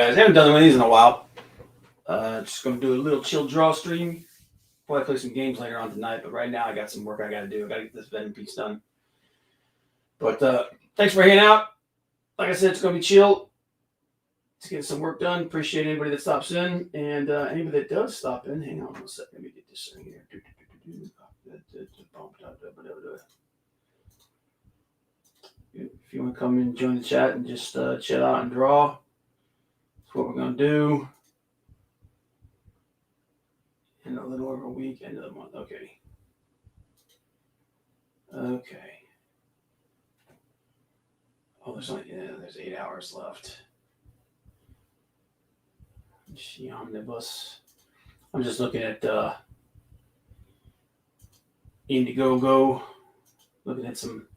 guys. I haven't done one of these in a while. Just going to do a little chill draw stream. Probably play some games later on tonight, but right now I got some work I got to do. I got to get this Venom piece done. But thanks for hanging out. Like I said, it's going to be chill. Let's get some work done. Appreciate anybody that stops in. And anybody that does stop in, hang on a second. Let me get this thing here. If you want to come in and join the chat and just chat out and draw, that's what we're going to do. In a little over a week, end of the month. Okay. Oh, there's 8 hours left. Omnibus. I'm just looking at Indiegogo, looking at some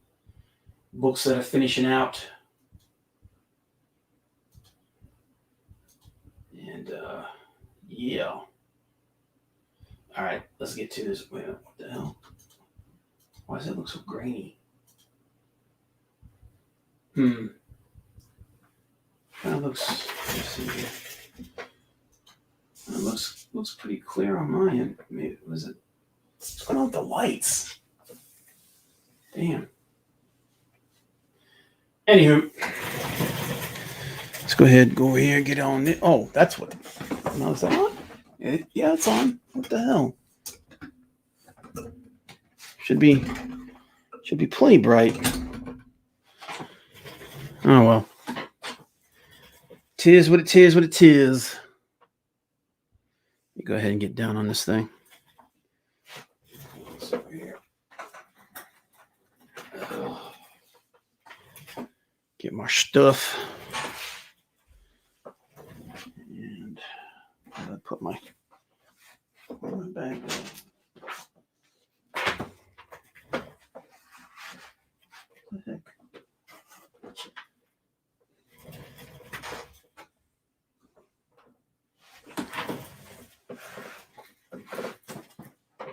books that are finishing out. And yeah. All right, let's get to this. Wait, what the hell? Why does it look so grainy? Kind of looks. Let's see here. It looks pretty clear on my end. Maybe was it? What's going on with the lights? Damn. Anywho, let's go ahead, go over here, get on it. Oh, that's what. No, is that on? Yeah, it's on. What the hell? Should be plenty bright. Oh well. Tis what it is, what it is. You go ahead and get down on this thing. Over here. Get my stuff. And I put my bag there. What the heck?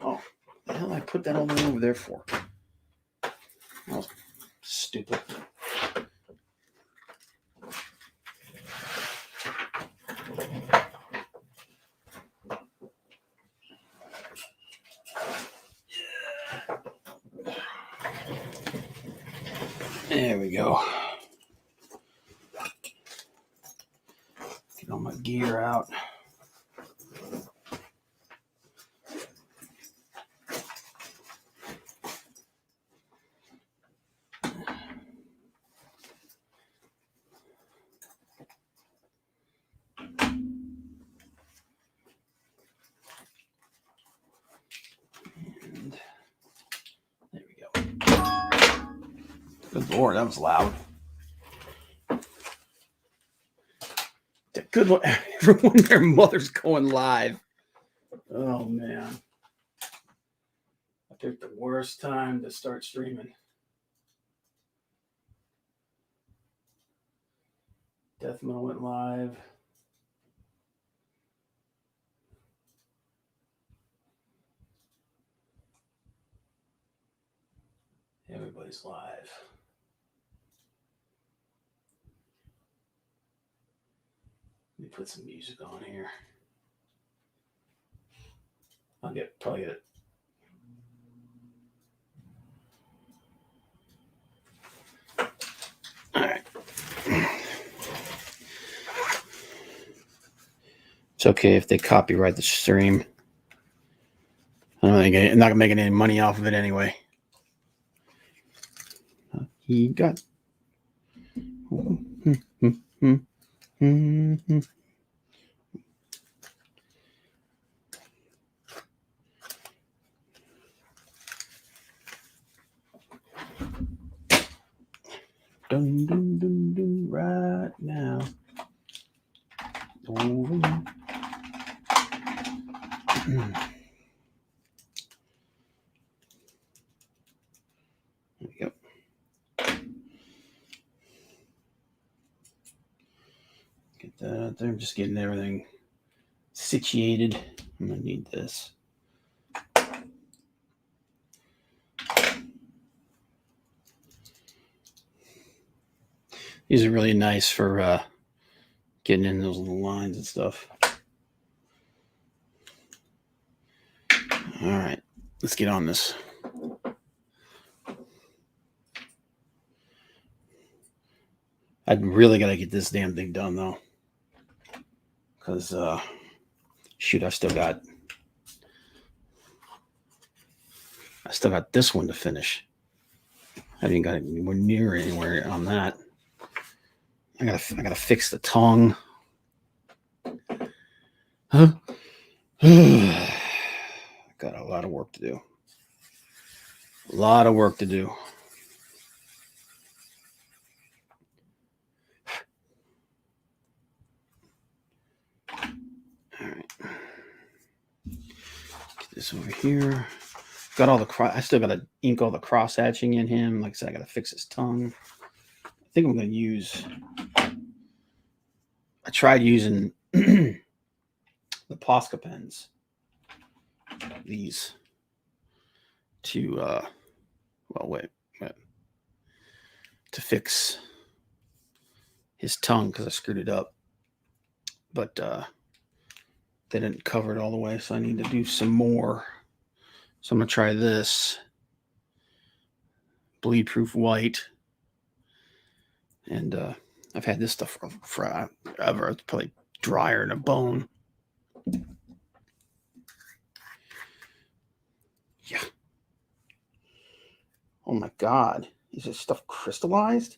Oh, the hell I put that all the way over there for? That was stupid. There we go. Get all my gear out. And there we go. Good Lord, that was loud. Good one. Everyone, their mother's going live. Oh, man. I picked the worst time to start streaming. Death Metal went live. Everybody's live. Let me put some music on here. I'll probably get it. All right. It's okay if they copyright the stream. I'm not making any money off of it anyway. He got. Dun, dun, dun, dun, right now. Over. There we go. Get that out there. I'm just getting everything situated. I'm going to need this. These are really nice for getting in those little lines and stuff. All right, let's get on this. I'd really got to get this damn thing done, though. Because, shoot, I still got this one to finish. I haven't got anywhere near anywhere on that. I gotta fix the tongue. Huh? Got a lot of work to do. A lot of work to do. All right. Get this over here. Got all the I still got to ink all the cross hatching in him. Like I said, I got to fix his tongue. I think I'm going to use. I tried using the Posca pens. These to to fix his tongue because I screwed it up, but they didn't cover it all the way, so I need to do some more. So I'm gonna try this bleed proof white, and I've had this stuff for forever. It's probably drier than a bone. Yeah. Oh my God. Is this stuff crystallized?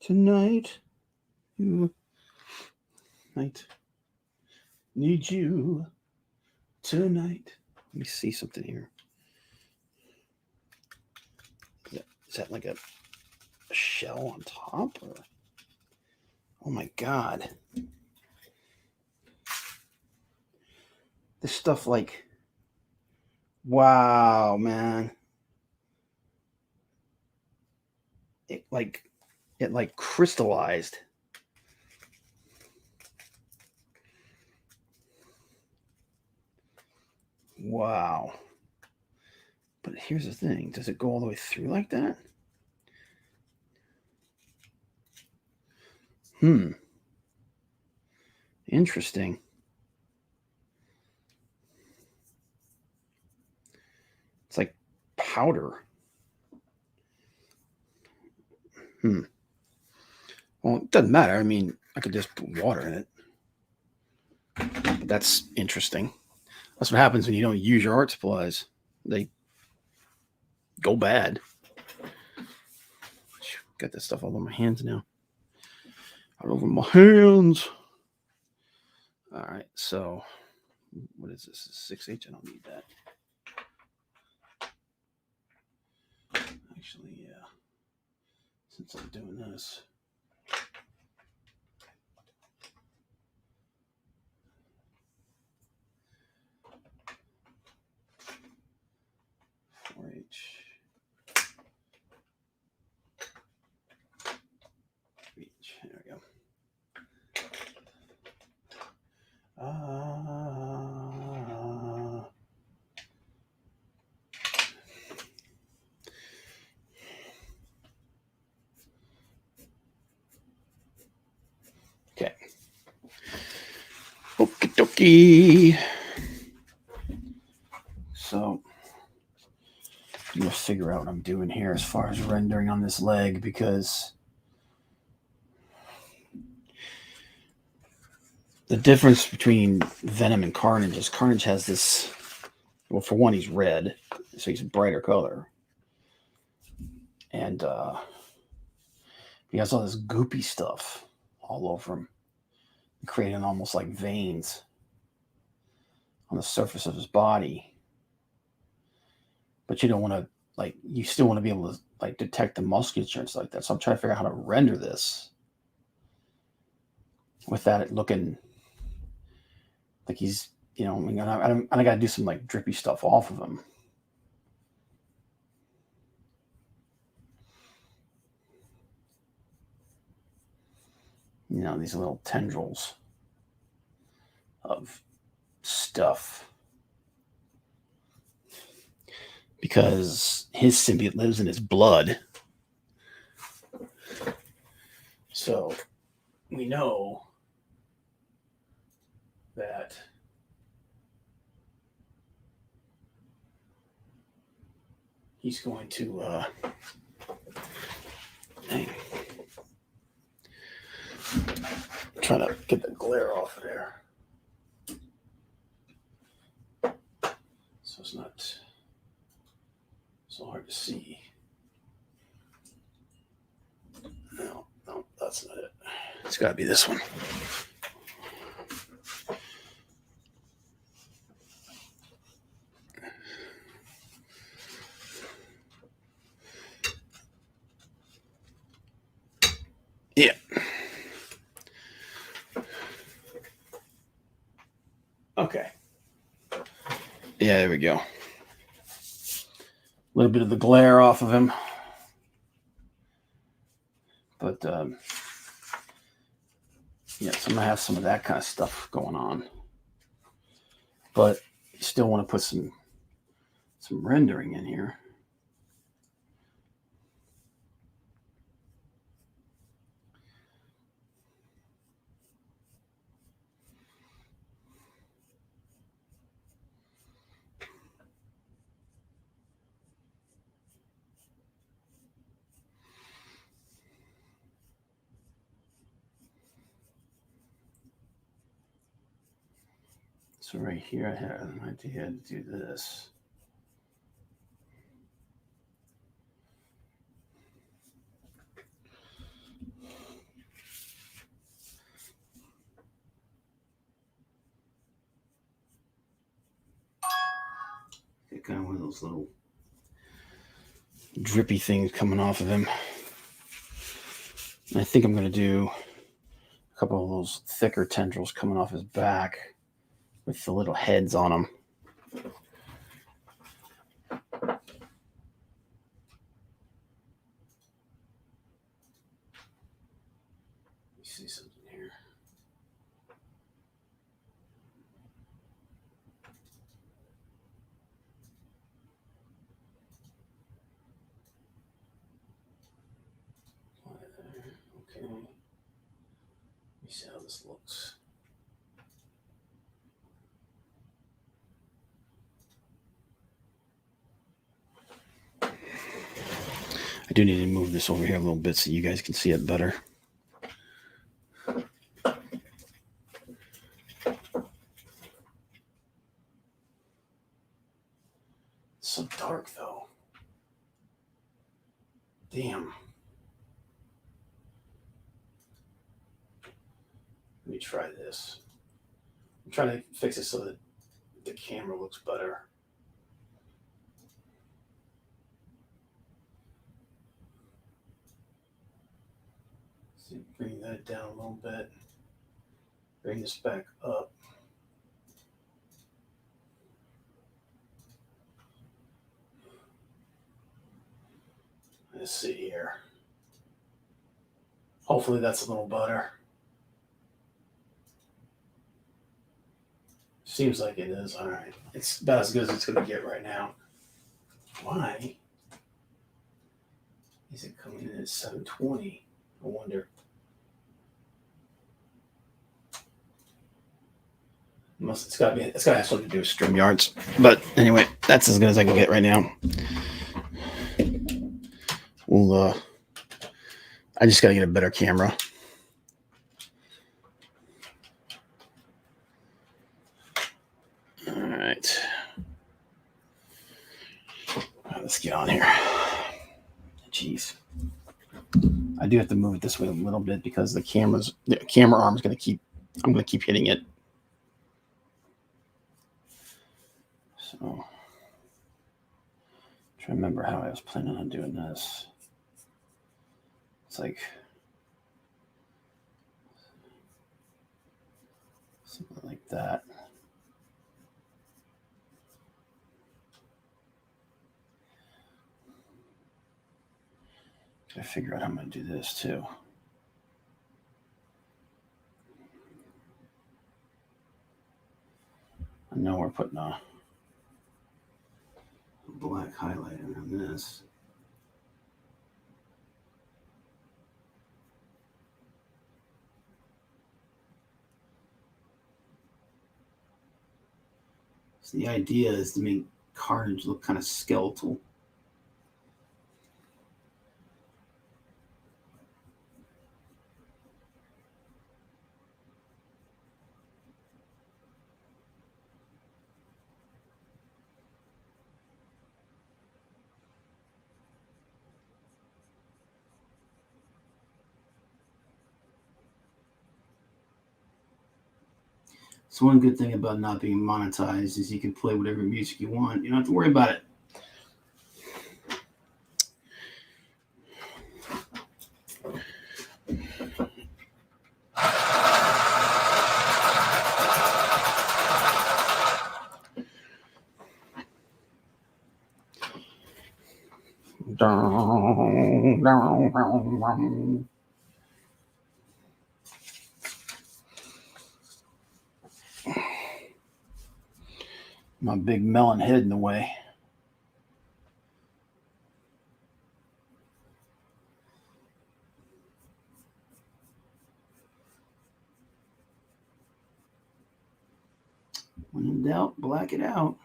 Tonight, need you tonight. Let me see something here. Is that like a shell on top? Or? Oh my God. This stuff like, wow, man. It crystallized. Wow. But here's the thing. Does it go all the way through like that? Interesting. It's like powder. Well, it doesn't matter. I mean, I could just put water in it. But that's interesting. That's what happens when you don't use your art supplies. They go bad. Got this stuff all over my hands now. All over my hands. All right, so what is this? 6H? I don't need that. Actually, yeah. Since I'm doing this. There we go. Okay. Okie dokie. So I'm gonna figure out what I'm doing here as far as rendering on this leg, because the difference between Venom and Carnage is Carnage has this, well, for one, he's red, so he's a brighter color. And he has all this goopy stuff all over him, creating almost like veins on the surface of his body. But you don't want to, like, you still want to be able to, like, detect the musculature and stuff like that. So I'm trying to figure out how to render this without it looking like he's, you know, I got to do some, like, drippy stuff off of him. You know, these little tendrils of stuff. Because his symbiote lives in his blood. So we know that he's going to try to get the glare off of there. So it's not so hard to see. No, that's not it. It's got to be this one. Yeah. Okay. Yeah, there we go. A little bit of the glare off of him. But, yeah, so I'm going to have some of that kind of stuff going on. But you still want to put some rendering in here. So right here, I had an idea to do this. Get kind of one of those little drippy things coming off of him. And I think I'm going to do a couple of those thicker tendrils coming off his back with the little heads on them. See something here. Okay. Let me see how this looks. I do need to move this over here a little bit so you guys can see it better. It's so dark though. Damn. Let me try this. I'm trying to fix it so that the camera looks better. See, bring that down a little bit. Bring this back up. Let's see here. Hopefully that's a little better. Seems like it is. All right. It's about as good as it's going to get right now. Why is it coming in at 720? I wonder. It's got to have something to do with StreamYards. But anyway, that's as good as I can get right now. I just got to get a better camera. All right. Let's get on here. Jeez. I do have to move it this way a little bit because the camera arm is going to keep, I'm going to keep hitting it. So, trying to remember how I was planning on doing this. It's like something like that. Gotta figure out how I'm going to do this too. I know we're putting a black highlighter on this. So the idea is to make Carnage look kind of skeletal. So one good thing about not being monetized is you can play whatever music you want. You don't have to worry about it. My big melon head in the way. When in doubt, black it out.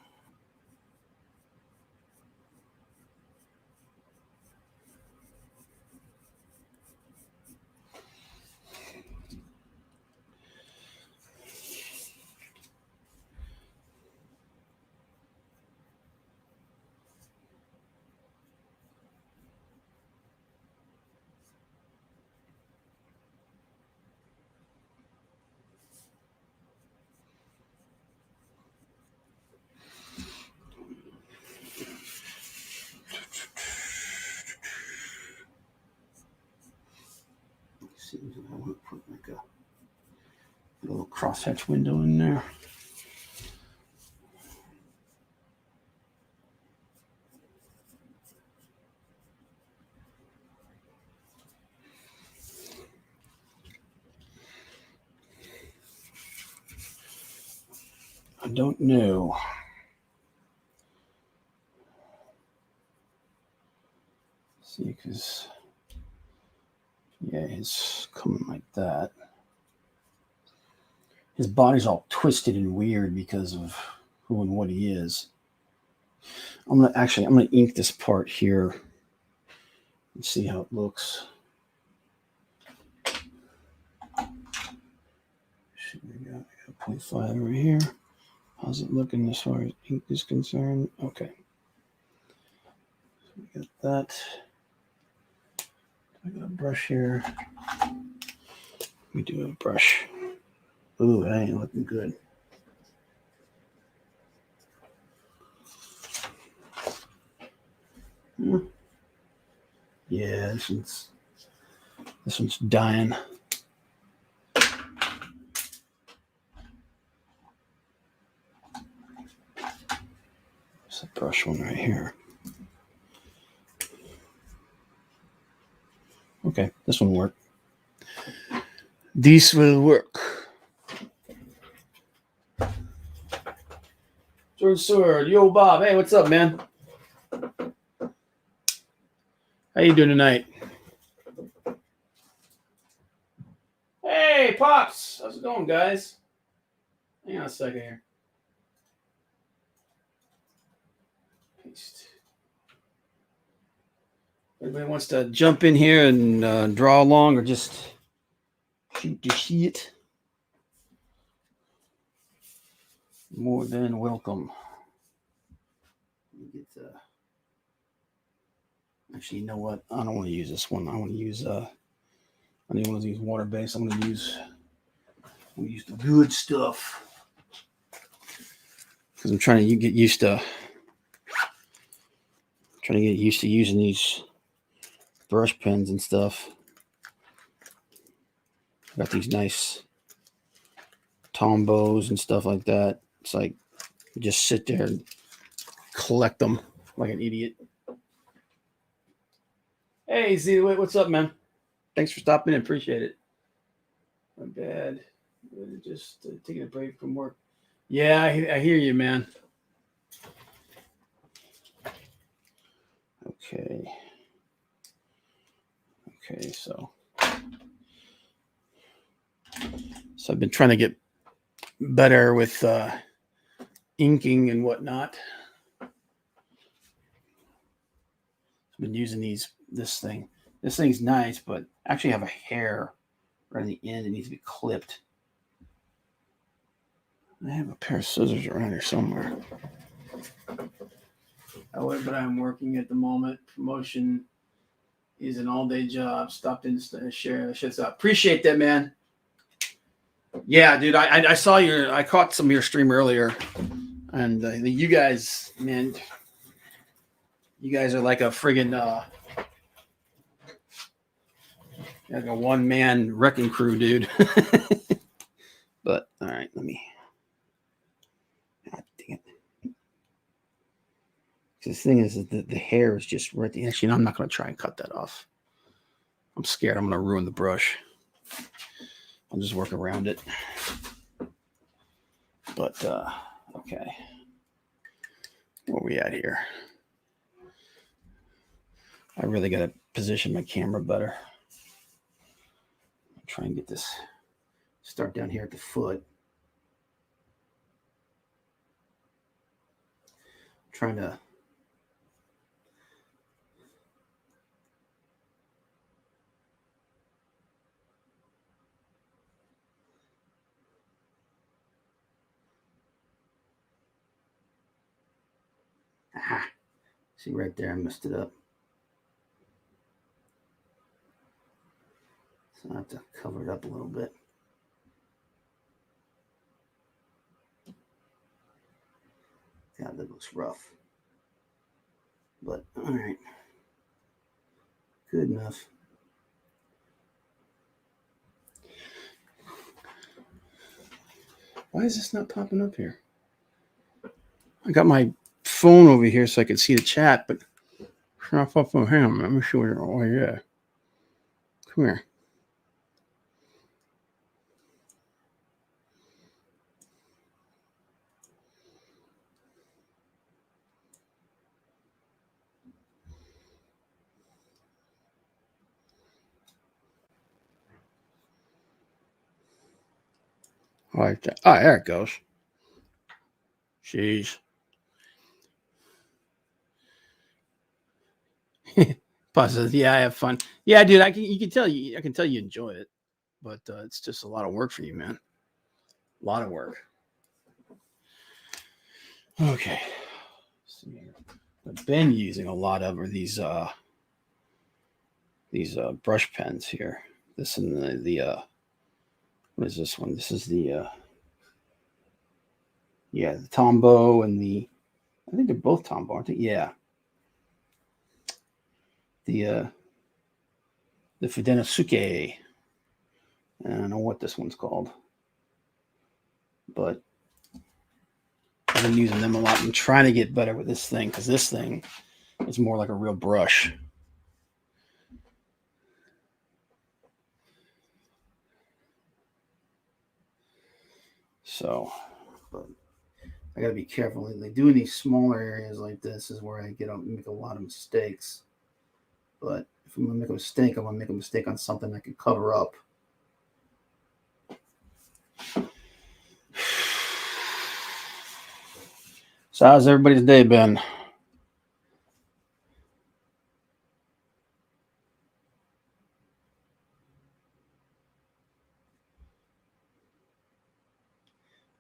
See, I want to put like a little crosshatch window in there. I don't know. See, because yeah, he's coming like that. His body's all twisted and weird because of who and what he is. I'm gonna ink this part here and see how it looks. I got 0.5 over here. How's it looking as far as ink is concerned? Okay. So we got that. I got a brush here. We do have a brush. Ooh, that ain't looking good. Yeah, this one's dying. It's a brush one right here. Okay, this one worked. This will work. George Sword, yo Bob, hey, what's up, man? How you doing tonight? Hey, Pops, how's it going, guys? Hang on a second here. Paste. Anybody wants to jump in here and draw along or just shoot the shit? More than welcome. Actually, you know what? I don't want to use this one. I want to use I need one of these water based. I'm gonna use the good stuff. Because I'm trying to get used to using these brush pens and stuff. Got these nice Tombos and stuff like that. It's like just sit there and collect them like an idiot. Hey, Z, what's up, man? Thanks for stopping in. Appreciate it. Not bad. Just taking a break from work. Yeah, I hear you, man. Okay. So I've been trying to get better with inking and whatnot. I've been using this thing. This thing's nice, but actually have a hair right on the end. It needs to be clipped. I have a pair of scissors around here somewhere. But I'm working at the moment. Promotion is an all-day job. Stopped in to share shit's up. Appreciate that, man. Yeah, dude. I saw I caught some of your stream earlier, and you guys, man, you guys are like a friggin' like a one-man wrecking crew, dude. But all right, let me. God dang it. The thing is that the hair is just right there. Actually, no, I'm not going to try and cut that off. I'm scared I'm going to ruin the brush. I'll just work around it. But, okay. Where are we at here? I really got to position my camera better. I'll try and get this. Start down here at the foot. I'm trying to. Aha. See right there, I messed it up. So I have to cover it up a little bit. God, that looks rough. But, all right. Good enough. Why is this not popping up here? I got my phone over here so I can see the chat, but it's not popping up. Hang on, let me show you. Oh, yeah. Come here. All right. Oh, there it goes. Jeez. Positive. Yeah, I have fun. Yeah, dude. I can tell you enjoy it, but it's just a lot of work for you, man. A lot of work. Okay. I've been using a lot of these brush pens here. This and the what is this one? This is the the Tombow and I think they're both Tombow, aren't they? Yeah. The Fudenosuke. I don't know what this one's called, but I've been using them a lot. I'm trying to get better with this thing because this thing is more like a real brush. So, but I gotta be careful. Like doing these smaller areas like this is where I make a lot of mistakes. But if I'm gonna make a mistake, I'm gonna make a mistake on something I can cover up. So how's everybody's day been?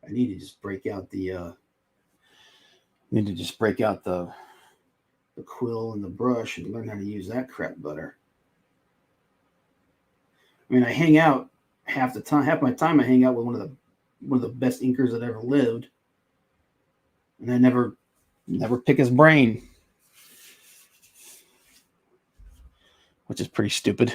I need to just break out the quill and the brush and learn how to use that crap better. I mean, I hang out half my time I hang out with one of the best inkers that ever lived, and I never pick his brain, which is pretty stupid.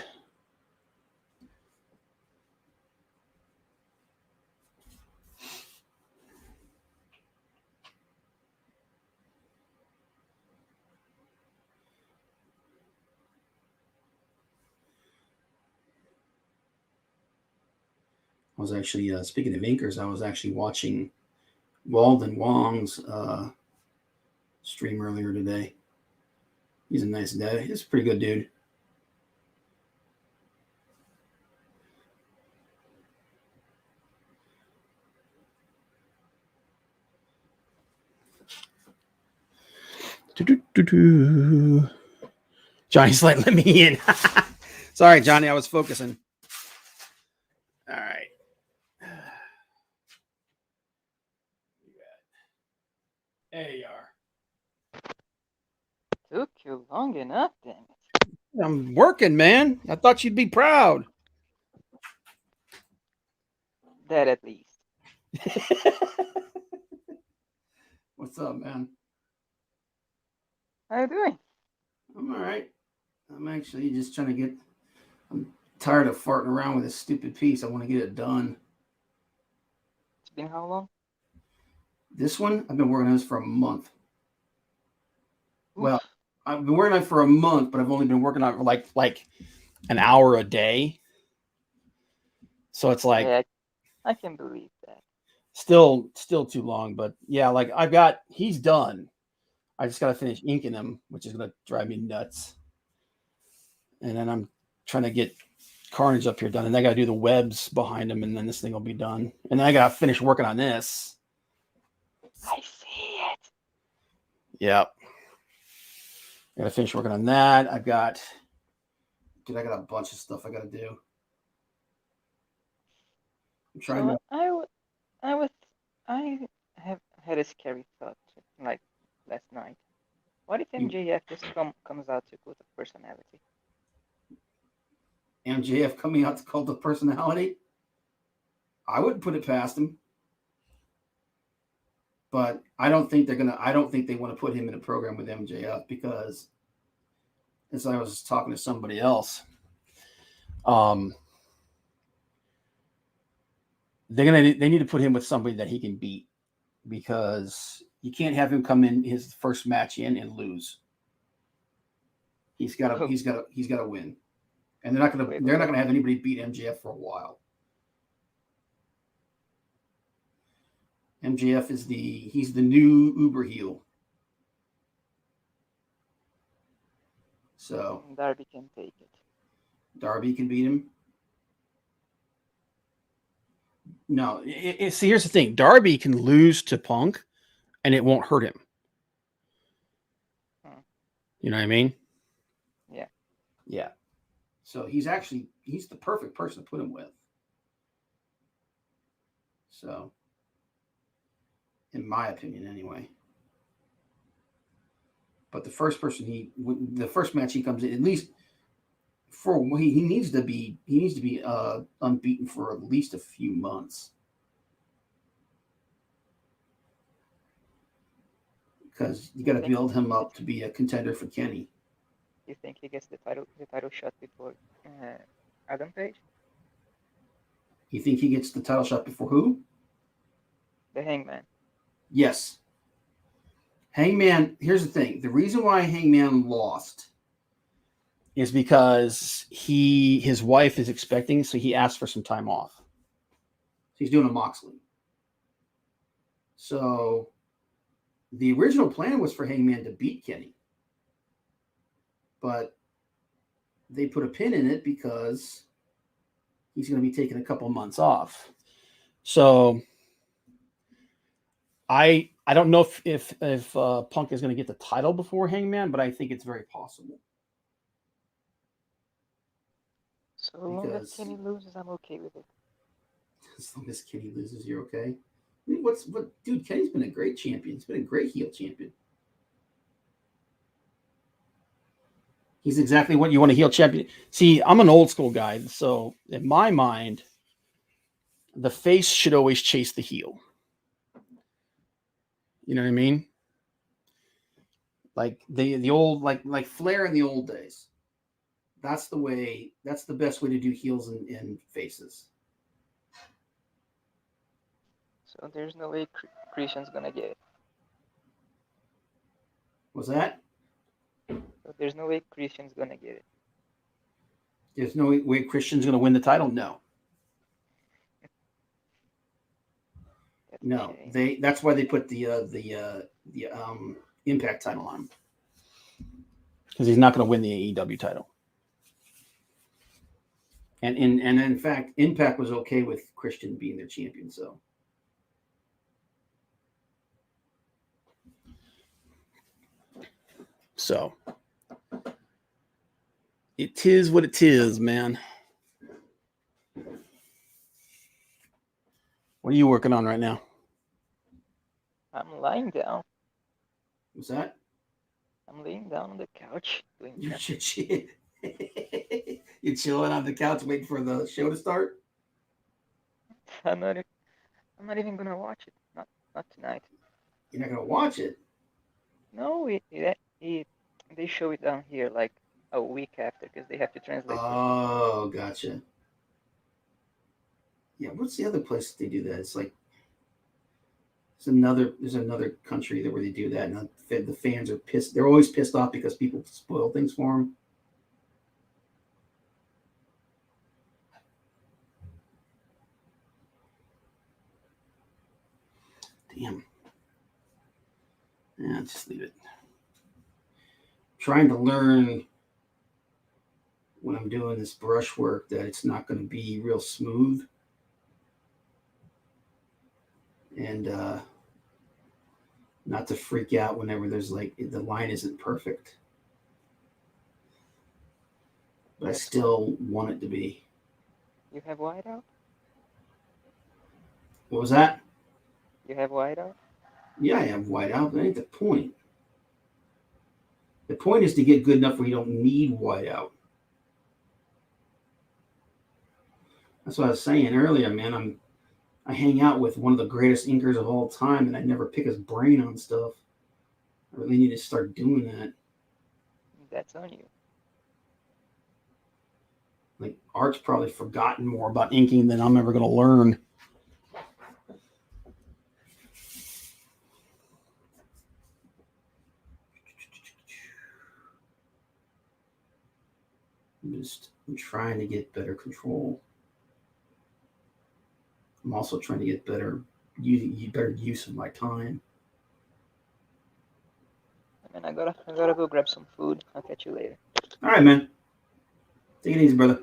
I was actually speaking of inkers. I was actually watching Walden Wong's stream earlier today. He's a nice guy. He's a pretty good dude. Johnny's like, let me in. Sorry, Johnny, I was focusing. All right. There you are. Took you long enough, damn it. I'm working, man. I thought you'd be proud. That at least. What's up, man? How you doing? I'm all right. I'm actually just trying to get. I'm tired of farting around with this stupid piece. I want to get it done. It's been how long? This one, I've been working on this for a month. Well, Oof. I've been working on it for a month, but I've only been working on it for like an hour a day. So it's like I can believe that. still too long. But yeah, like he's done. I just got to finish inking him, which is gonna drive me nuts. And then I'm trying to get Carnage up here done, and then I got to do the webs behind him, and then this thing will be done. And then I got to finish working on this. I see it. Yep. I got to finish working on that. I got a bunch of stuff I got to do. I'm trying So to. I was I have had a scary thought like last night. What if You, MJF just comes out to cult of personality? MJF coming out to Cult of Personality. I wouldn't put it past him, but I don't think they're gonna. I don't think they want to put him in a program with MJF because, as I was talking to somebody else, um, they need to put him with somebody that he can beat because you can't have him come in his first match in and lose. Oh, He's got to win, and wait, they're not wait. gonna have anybody beat MJF for a while. MJF is he's the new Uber heel. So Darby can take it. Darby can beat him. No, see, here's the thing: Darby can lose to Punk, and it won't hurt him. Hmm. You know what I mean? Yeah. Yeah. So he's the perfect person to put him with. So, in my opinion, anyway. But the first match he comes in, at least for he needs to be unbeaten for at least a few months because you You got to think build him he gets up to be a contender for Kenny. you think he gets the title shot before Adam Page? You think he gets the title shot before who? The Hangman. Yes. Hangman, here's the thing. The reason why Hangman lost is because his wife is expecting, so he asked for some time off. So he's doing a Moxley. So the original plan was for Hangman to beat Kenny. But they put a pin in it because he's going to be taking a couple months off. So I don't know if Punk is going to get the title before Hangman, but I think it's very possible. So long as Because Kenny loses, I'm okay with it. as long as Kenny loses, you're okay. I mean, dude? Kenny's been a great champion. He's been a great heel champion. He's exactly what you want a heel champion. See, I'm an old school guy, so in my mind, the face should always chase the heel. You know what I mean? Like the old like Flair in the old days. That's the way. That's the best way to do heels and faces. So there's no way Christian's gonna get it. Was that? So there's no way Christian's gonna get it. There's no way Christian's going to win the title. No, That's a no. shame. That's why they put the Impact title on him because he's not going to win the AEW title. And in fact, Impact was okay with Christian being their champion. So So it is what it is, man. What are you working on right now? I'm lying down. What's that? I'm laying down on the couch doing You're nothing. You're chilling on the couch waiting for the show to start? I'm not. I'm not even gonna watch it. Not tonight. You're not gonna watch it? No, they show it down here like a week after because they have to translate for people. Oh, gotcha. Yeah, what's the other place that they do that? It's like there's another country that where they do that, and the fans are pissed. They're always pissed off because people spoil things for them. Damn. Yeah, just leave it. Trying to learn when I'm doing this brush work that it's not going to be real smooth, and not to freak out whenever there's like the line isn't perfect, but I still want it to be. You have whiteout? What was that? You have whiteout? Yeah, I have whiteout. That ain't the point. The point is to get good enough where you don't need whiteout. That's what I was saying earlier, man. I hang out with one of the greatest inkers of all time, and I never pick his brain on stuff. I really need to start doing that. That's on you. Like Art's probably forgotten more about inking than I'm ever going to learn. I'm trying to get better control. I'm also trying to get better use of my time. I mean, I gotta go grab some food. I'll catch you later. All right, man. Take it easy, brother.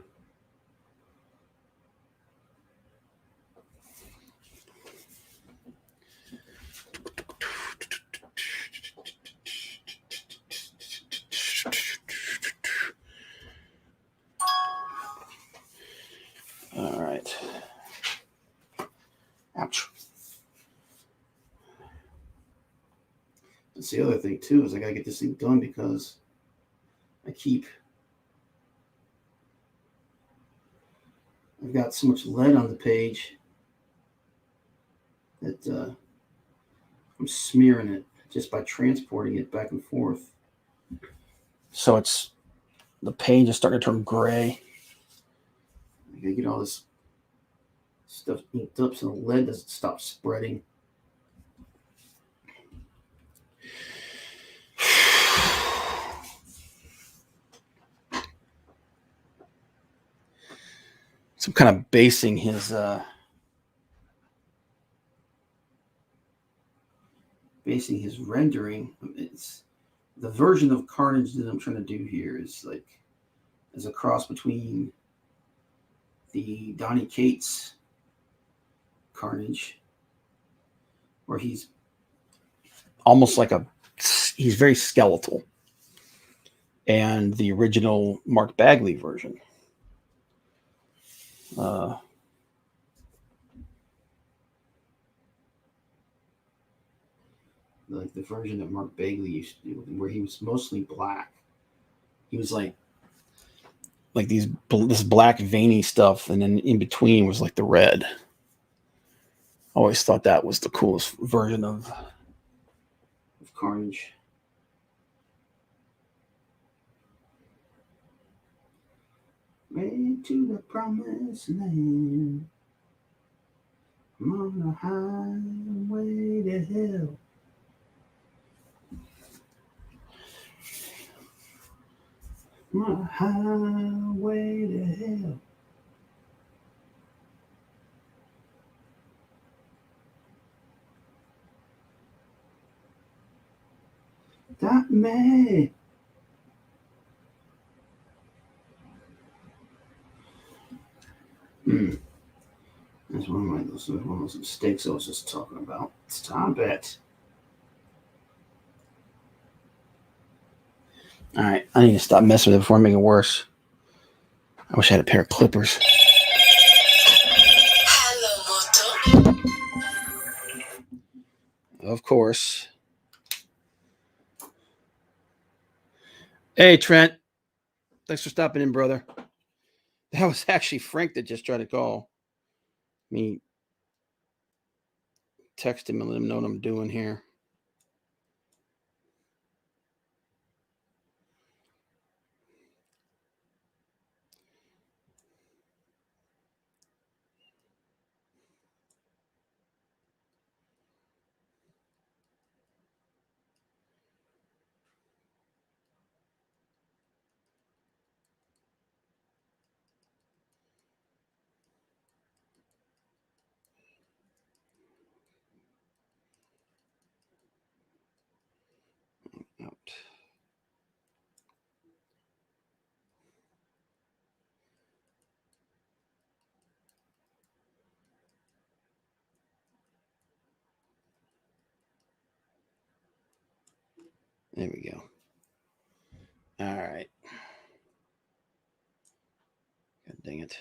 All right. Ouch. That's the other thing too is I gotta get this thing done because I've got so much lead on the page that I'm smearing it just by transporting it back and forth. So the page is starting to turn gray. I gotta get all this stuff inked up so the lead doesn't stop spreading. So I'm kind of basing his rendering. It's the version of Carnage that I'm trying to do here is a cross between the Donny Cates Carnage, where he's almost like he's very skeletal, and the original Mark Bagley version. Like the version that Mark Bagley used to do, where he was mostly black. He was like this black veiny stuff, and then in between was like the red. I always thought that was the coolest version of Carnage. Way to the promised land. I'm on the highway to hell. I'm on the highway to hell. Stop me. That's one of those mistakes I was just talking about. Stop it. All right, I need to stop messing with it before I make it worse. I wish I had a pair of clippers. Hello, Moto. Of course. Hey, Trent. Thanks for stopping in, brother. That was actually Frank that just tried to call me. Text him and let him know what I'm doing here. Out. There we go. All right. God dang it.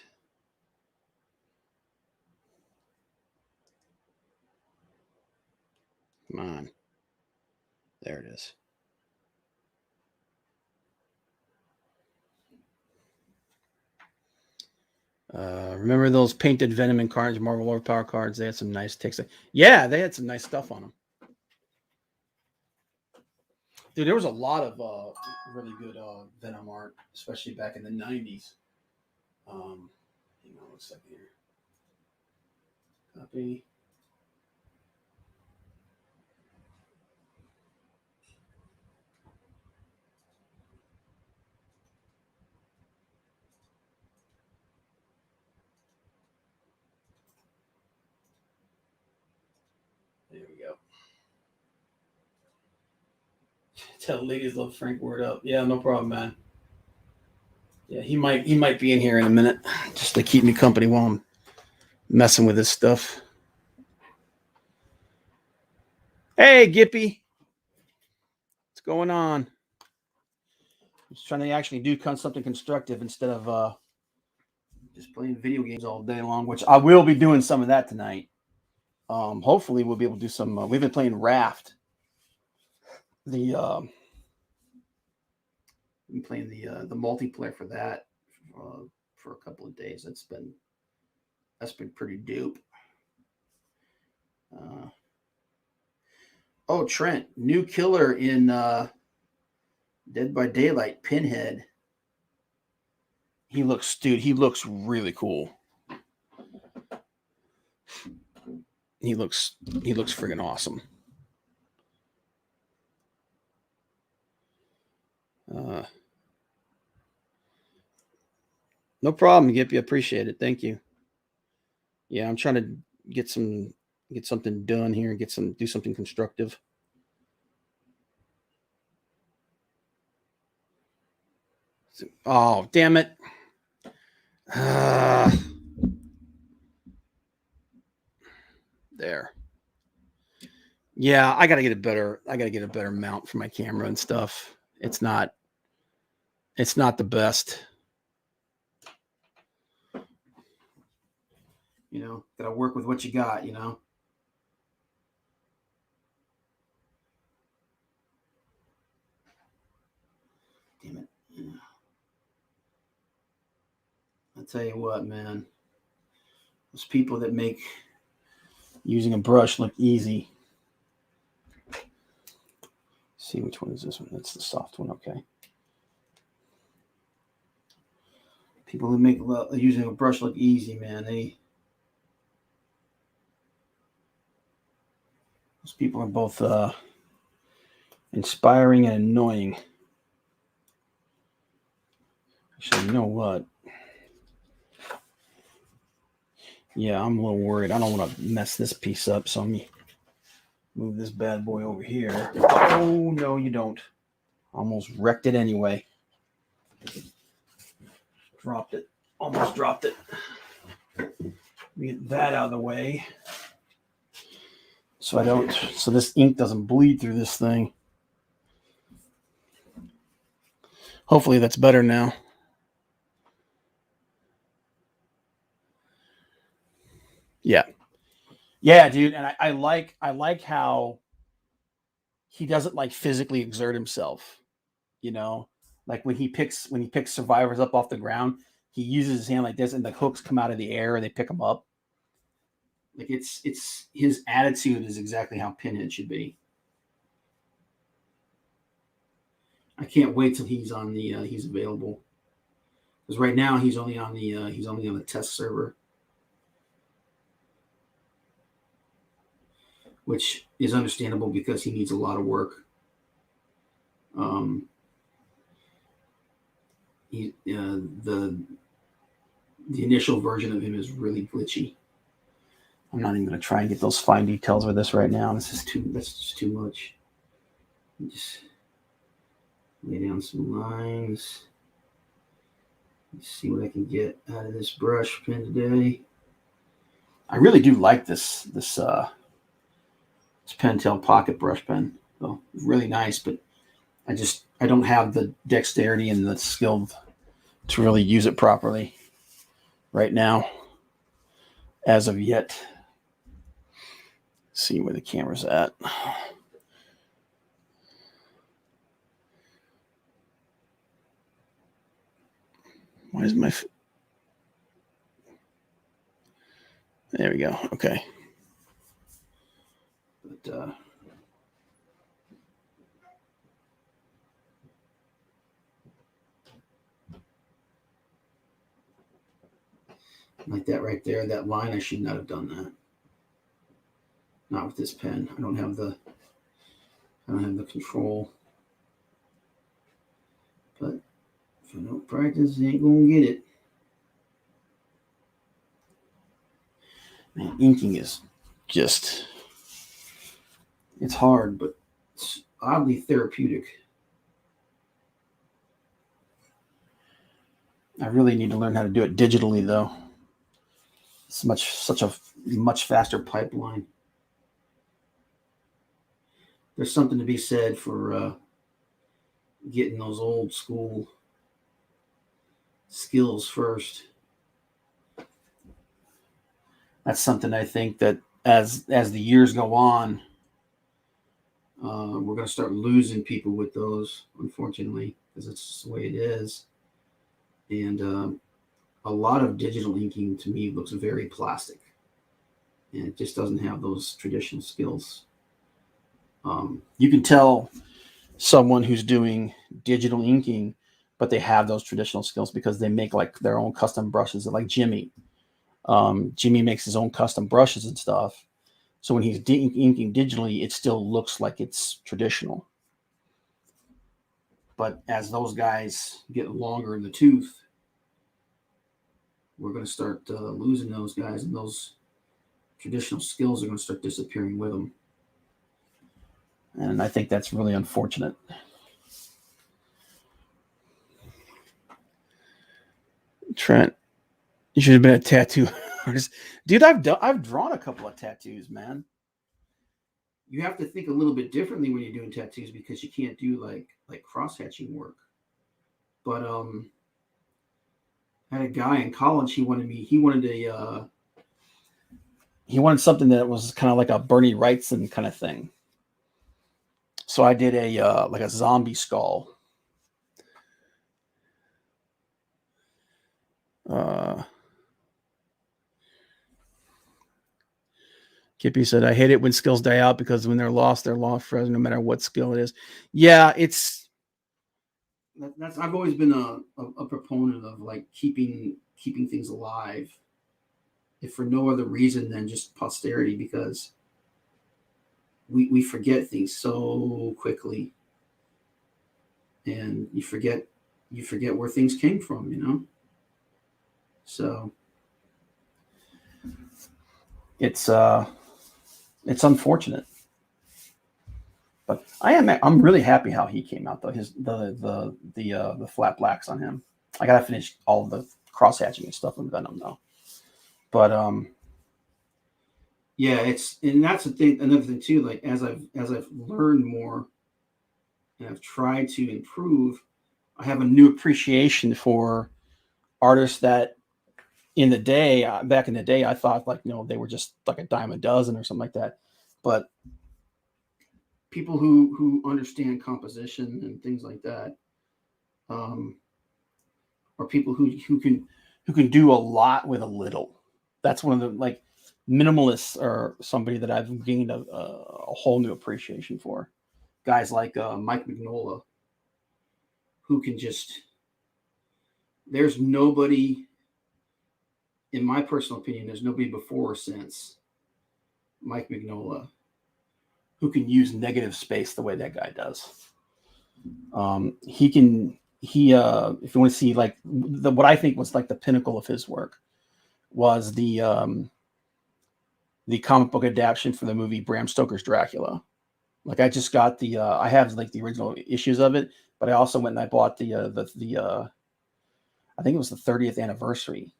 Come on. There it is. Remember those painted Venom and Carnage Marvel Overpower cards? They had some nice text. Yeah, they had some nice stuff on them. Dude, there was a lot of really good Venom art, especially back in the 90s. Hang on 1 second here. Copy. There we go. Tell ladies love Frank word up. Yeah, no problem, man. Yeah, he might be in here in a minute just to keep me company while I'm messing with this stuff. Hey, Gippy. What's going on? I'm just trying to actually do something constructive instead of just playing video games all day long, which I will be doing some of that tonight. Hopefully we'll be able to do some. We've been playing Raft. We've been playing the multiplayer for that for a couple of days. That's been pretty dope. Oh, Trent, new killer in Dead by Daylight, Pinhead. He looks really cool. He looks friggin' awesome. No problem, Gippy. I appreciate it. Thank you. Yeah, I'm trying to get something done here and do something constructive. Oh, damn it. There. Yeah, I gotta get a better mount for my camera and stuff. It's not the best. Gotta work with what you got, Damn it. I'll tell you what, man. Those people that make using a brush look easy. Let's see which one is this one? That's the soft one, okay. People who make using a brush look easy, man. Those people are both inspiring and annoying. Actually, you know what? Yeah, I'm a little worried. I don't want to mess this piece up, so let me move this bad boy over here. Oh, no, you don't. Almost wrecked it anyway. Dropped it. Almost dropped it. Get that out of the way. So this ink doesn't bleed through this thing. Hopefully that's better now. Yeah. Yeah, dude. And I like how he doesn't like physically exert himself, you know? Like when he picks survivors up off the ground, he uses his hand like this and the hooks come out of the air and they pick them up. Like it's his attitude is exactly how Pinhead should be. I can't wait till he's on the he's available. Because right now he's only on the test server, which is understandable because he needs a lot of work. Um, the initial version of him is really glitchy. I'm not even going to try and get those fine details with this right now. That's just too much. Just lay down some lines. Let's see what I can get out of this brush pen today. I really do like this Pentel pocket brush pen. So really nice, but I don't have the dexterity and the skill to really use it properly right now, as of yet. Let's see where the camera's at. Why is my... There we go. Okay. But like that right there, that line, I should not have done that. Not with this pen. I don't have the control. But if I don't practice, I ain't gonna get it. Man, inking is just, it's hard, but it's oddly therapeutic. I really need to learn how to do it digitally, though. It's such a much faster pipeline. There's something to be said for getting those old school skills first. That's something I think that as the years go on, we're going to start losing people with those, unfortunately, because it's just the way it is. And a lot of digital inking to me looks very plastic, and it just doesn't have those traditional skills. You can tell someone who's doing digital inking, but they have those traditional skills because they make like their own custom brushes. Like Jimmy, Jimmy makes his own custom brushes and stuff. So when he's inking digitally, it still looks like it's traditional. But as those guys get longer in the tooth, we're going to start losing those guys, and those traditional skills are going to start disappearing with them. And I think that's really unfortunate. Trent, you should have been a tattoo artist. Dude, I've drawn a couple of tattoos, man. You have to think a little bit differently when you're doing tattoos because you can't do like cross hatching work. But I had a guy in college. He wanted something that was kind of like a Bernie Wrightson kind of thing. So I did a like a zombie skull. Kippy said, "I hate it when skills die out because when they're lost forever, no matter what skill it is." Yeah, that's. I've always been a proponent of like keeping things alive, if for no other reason than just posterity, because we forget things so quickly, and you forget where things came from, you know. So it's unfortunate, but I'm really happy how he came out though. The flat blacks on him. I gotta finish all the cross hatching and stuff with Venom though. But yeah, and that's the thing. Another thing too, like as I've learned more and I've tried to improve, I have a new appreciation for artists that back in the day, I thought like, they were just like a dime a dozen or something like that. But people who understand composition and things like that, or people who can do a lot with a little. That's one of the like minimalists are somebody that I've gained a whole new appreciation for. Guys like Mike Mignola, who can just. There's nobody, in my personal opinion, there's nobody before or since Mike Mignola who can use negative space the way that guy does. He can. If you want to see like what I think was like the pinnacle of his work was the comic book adaptation for the movie Bram Stoker's Dracula. Like I just got I have like the original issues of it, but I also went and I bought the I think it was the 30th anniversary.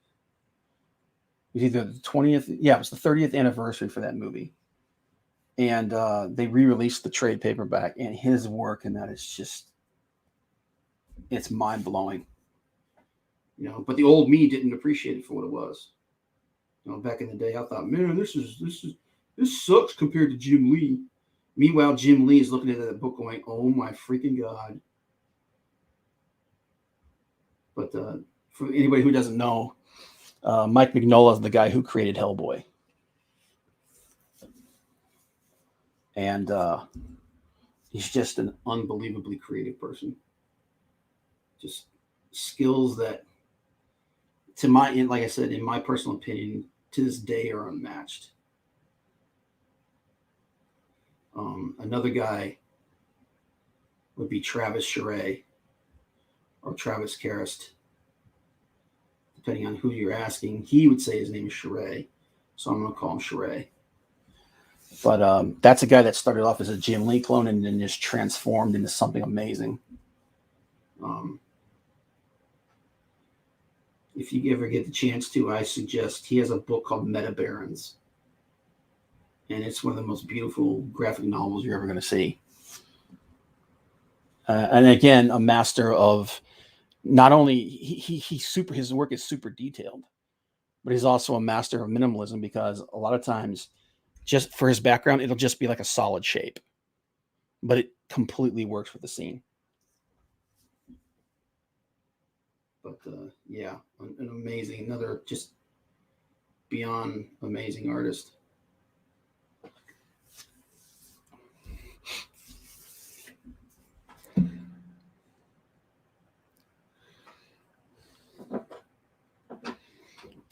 It was either the 20th, yeah, it was the 30th anniversary for that movie, and they re-released the trade paperback, and his work in that is just, it's mind blowing. But the old me didn't appreciate it for what it was. Back in the day, I thought, man, this sucks compared to Jim Lee. Meanwhile, Jim Lee is looking at that book going, oh my freaking God. But for anybody who doesn't know, Mike Mignola is the guy who created Hellboy. And he's just an unbelievably creative person. Just skills that, like I said, in my personal opinion, to this day are unmatched. Another guy would be Travis Charest or Travis Karst, depending on who you're asking. He would say his name is Charest, so I'm going to call him Charest. But that's a guy that started off as a Jim Lee clone and then just transformed into something amazing. If you ever get the chance to, I suggest he has a book called Meta Barons. And it's one of the most beautiful graphic novels you're ever going to see. And again, a master of not only his work is super detailed, but he's also a master of minimalism, because a lot of times, just for his background, it'll just be like a solid shape, but it completely works with the scene. But yeah, an amazing, another just beyond amazing artist.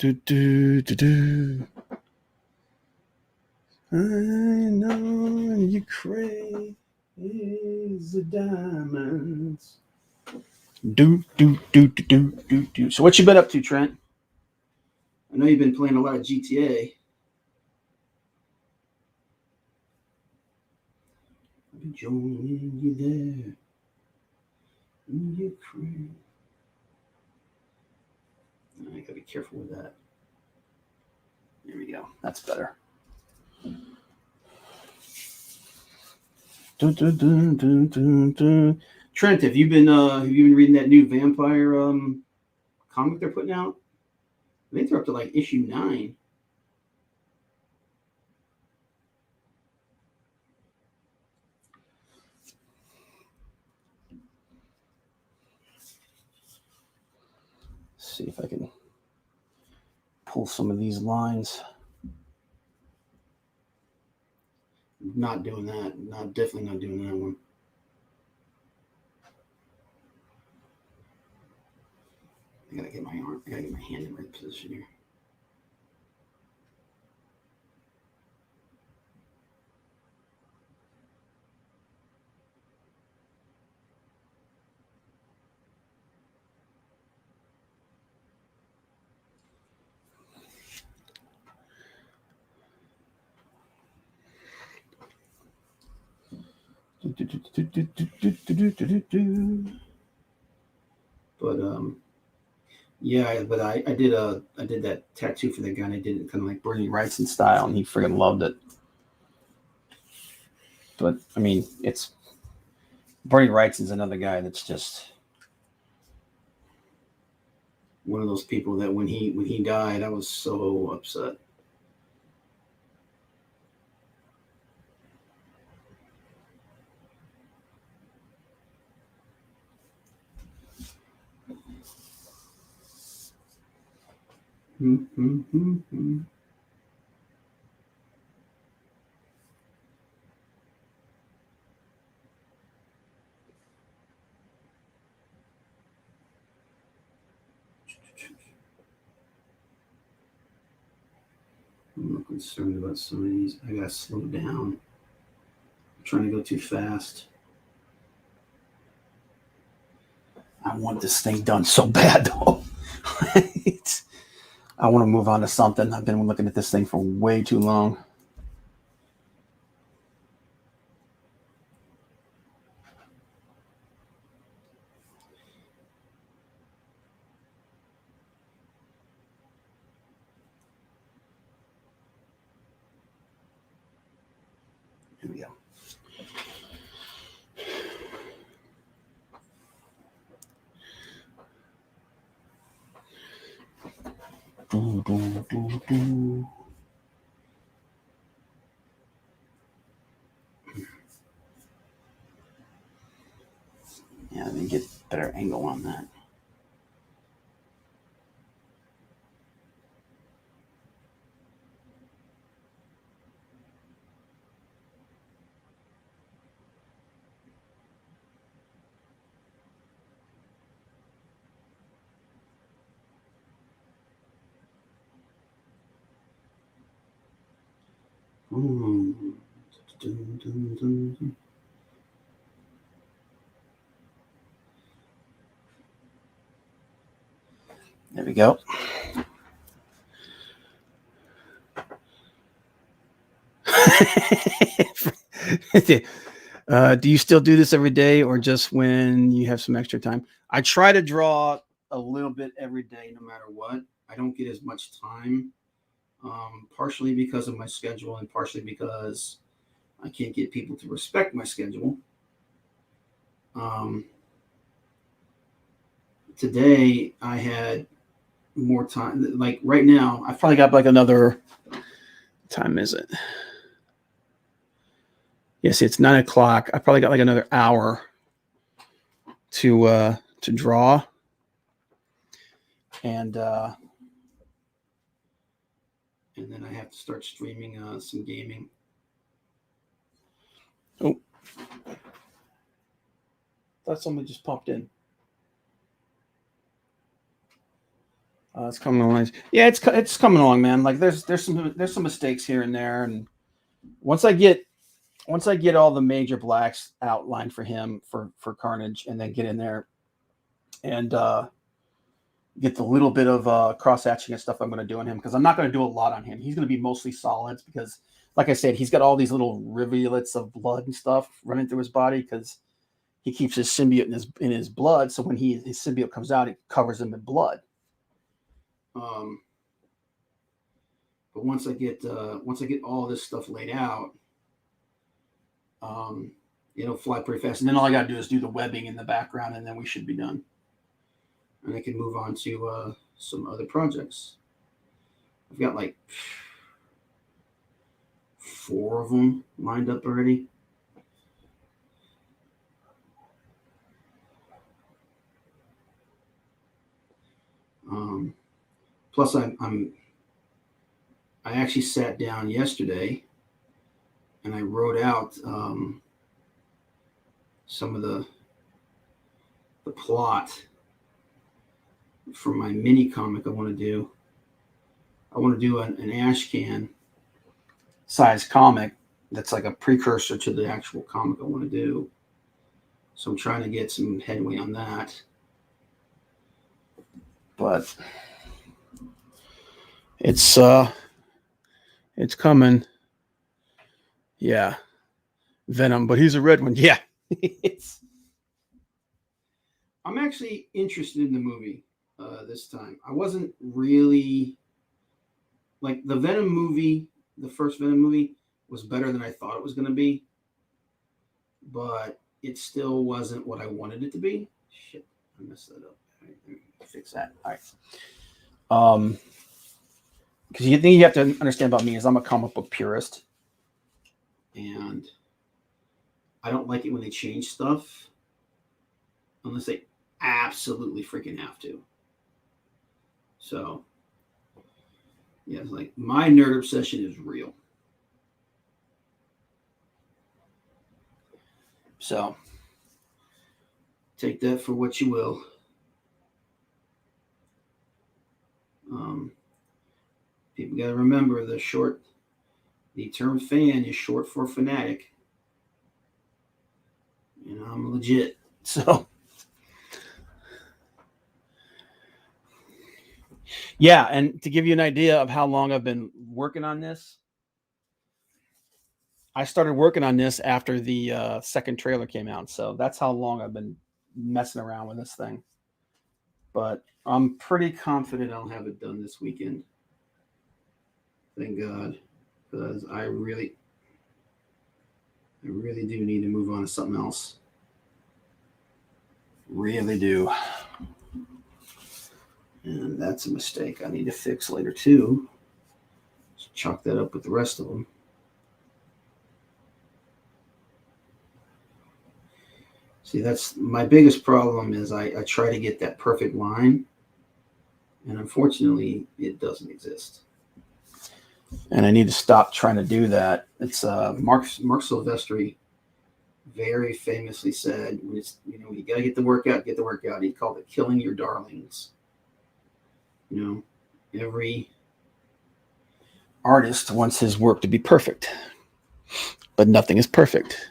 I know you crave the diamonds. Do. So what you been up to, Trent? I know you've been playing a lot of GTA. I'll be joining you there in your crib. I gotta be careful with that. There we go. That's better. Trent, have you been reading that new vampire comic they're putting out? I think they're up to like issue 9. Let's see if I can pull some of these lines. Not doing that. Definitely not doing that one. I gotta get my hand in the right position here. But yeah, but I did that tattoo for the guy, and I did it kind of like Bernie Wrightson style, and he friggin' loved it. But I mean, it's Bernie Wrightson's another guy that's just one of those people that when he died, I was so upset. Mm-hmm. I'm not concerned about some of these. I gotta slow down. I'm trying to go too fast. I want this thing done so bad, though. I want to move on to something. I've been looking at this thing for way too long. Here we go. Yeah, let me get a better angle on that. There we go. Do you still do this every day or just when you have some extra time? I try to draw a little bit every day, no matter what. I don't get as much time, partially because of my schedule and partially because I can't get people to respect my schedule. Today I had more time. Like right now, I've probably got like another. What time is it? Yes, it's 9 o'clock. I probably got like another hour to draw, and then I have to start streaming some gaming. Oh, thought somebody just popped in. It's coming along. Yeah, it's coming along, man. Like there's some mistakes here and there, and once I get all the major blacks outlined for him for Carnage, and then get in there and get the little bit of cross hatching and stuff I'm going to do on him, because I'm not going to do a lot on him. He's going to be mostly solids because, like I said, he's got all these little rivulets of blood and stuff running through his body because he keeps his symbiote in his blood. So when his symbiote comes out, it covers him in blood. But once I get all this stuff laid out, it'll fly pretty fast. And then all I got to do is do the webbing in the background, and then we should be done. And I can move on to some other projects. I've got like 4 of them lined up already. Plus, I actually sat down yesterday and I wrote out some of the plot for my mini comic I want to do. I want to do an ash can size comic that's like a precursor to the actual comic I want to do. So I'm trying to get some headway on that. But it's coming. Yeah. Venom, but he's a red one. Yeah. I'm actually interested in the movie this time. I wasn't really like the Venom movie. The first Venom movie was better than I thought it was going to be, but it still wasn't what I wanted it to be. Shit, I messed that up. All right, there we go. Fix that. All right. Because the thing you have to understand about me is I'm a comic book purist, and I don't like it when they change stuff unless they absolutely freaking have to. So, yeah, it's like my nerd obsession is real. So, take that for what you will. People got to remember the term fan is short for fanatic. And I'm legit. So, yeah. And to give you an idea of how long I've been working on this, I started working on this after the second trailer came out. So that's how long I've been messing around with this thing. But I'm pretty confident I'll have it done this weekend. Thank God. Because I really do need to move on to something else. Really do. And that's a mistake I need to fix later too. Just chalk that up with the rest of them. See, that's my biggest problem is I try to get that perfect line. And unfortunately, it doesn't exist. And I need to stop trying to do that. It's Mark Silvestri very famously said, you got to get the workout, get the workout. He called it killing your darlings. Every artist wants his work to be perfect, but nothing is perfect.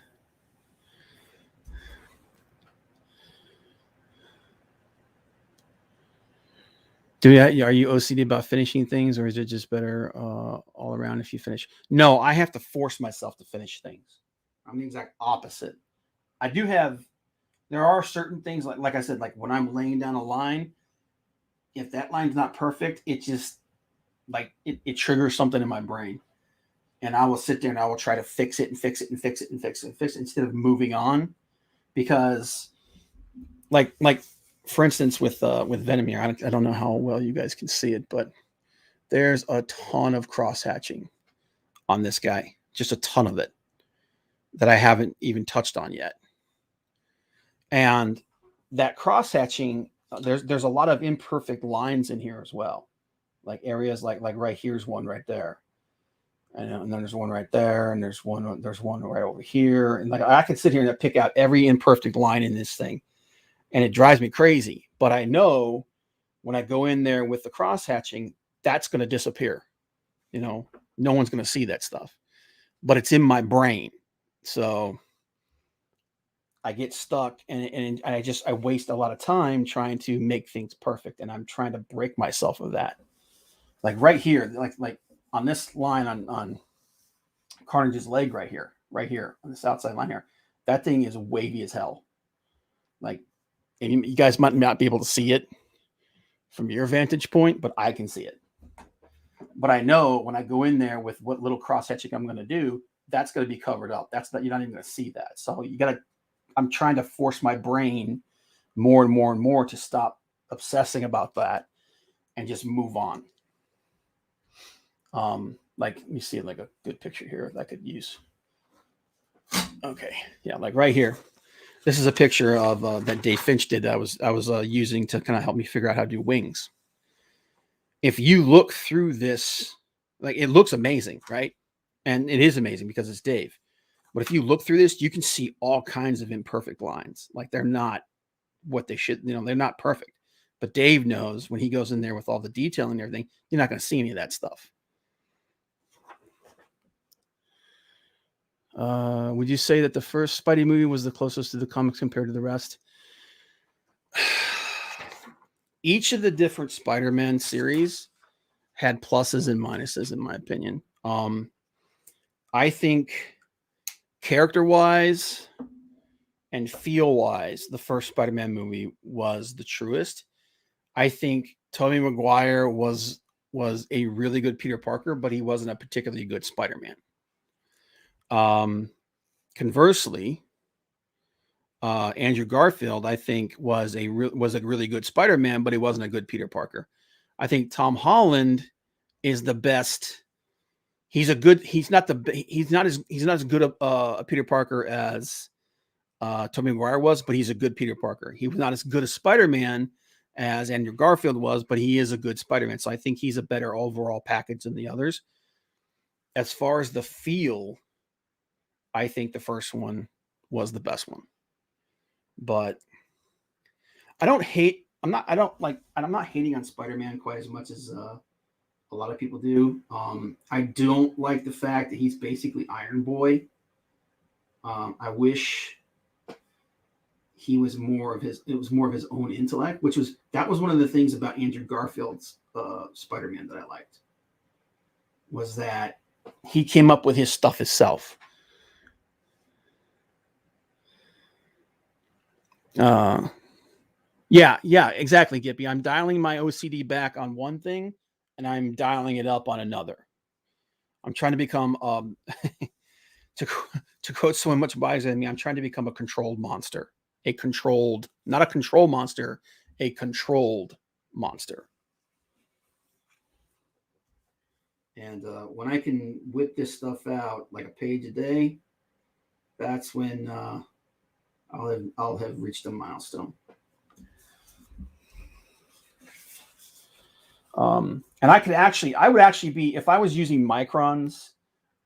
Are you OCD about finishing things, or is it just better all around if you finish? No, I have to force myself to finish things. I'm the exact opposite. There are certain things, like I said, like when I'm laying down a line, if that line's not perfect, it just like it triggers something in my brain. And I will sit there and I will try to fix it and fix it and fix it and fix it and fix it instead of moving on. Because like for instance with Venom here, I don't know how well you guys can see it, but there's a ton of cross hatching on this guy, just a ton of it that I haven't even touched on yet. And that cross hatching, there's a lot of imperfect lines in here as well, like areas like right here's one right there, and then there's one right there, and there's one right over here, and like I can sit here and pick out every imperfect line in this thing, and it drives me crazy. But I know when I go in there with the cross hatching, that's going to disappear. No one's going to see that stuff, but it's in my brain, so I get stuck and I waste a lot of time trying to make things perfect, and I'm trying to break myself of that. Like right here, like on this line on Carnage's leg right here on this outside line here, that thing is wavy as hell. Like, and you guys might not be able to see it from your vantage point, but I can see it. But I know when I go in there with what little cross hatching I'm going to do, that's going to be covered up. You're not even going to see that. So I'm trying to force my brain more and more and more to stop obsessing about that and just move on. Like, let me see like a good picture here that I could use. Okay, yeah, like right here. This is a picture of that Dave Finch did that I was using to kind of help me figure out how to do wings. If you look through this, like it looks amazing, right? And it is amazing because it's Dave. But if you look through this, you can see all kinds of imperfect lines. Like they're not what they should, they're not perfect. But Dave knows when he goes in there with all the detail and everything, you're not going to see any of that stuff. Would you say that the first Spidey movie was the closest to the comics compared to the rest? Each of the different Spider-Man series had pluses and minuses, in my opinion. I think character-wise and feel-wise, the first Spider-Man movie was the truest. I think Tobey Maguire was a really good Peter Parker, but he wasn't a particularly good Spider-Man. Conversely, Andrew Garfield, I think, was a really good Spider-Man, but he wasn't a good Peter Parker. I think Tom Holland is the best. He's not as good a Peter Parker as Tobey Maguire was, but he's a good Peter Parker. He was not as good a Spider-Man as Andrew Garfield was, but he is a good Spider-Man. So I think he's a better overall package than the others. As far as the feel, I think the first one was the best one. But I'm not hating on Spider-Man quite as much as a lot of people do. I don't like the fact that he's basically Iron Boy. I wish it was more of his own intellect, that was one of the things about Andrew Garfield's Spider-Man that I liked, was that he came up with his stuff himself. Yeah, exactly, Gippy. I'm dialing my OCD back on one thing, and I'm dialing it up on another. I'm trying to become, to quote someone much wiser than me, I'm trying to become a controlled monster. Not a control monster, a controlled monster. And when I can whip this stuff out like a page a day, that's when I'll have reached a milestone. And I would actually be, if I was using microns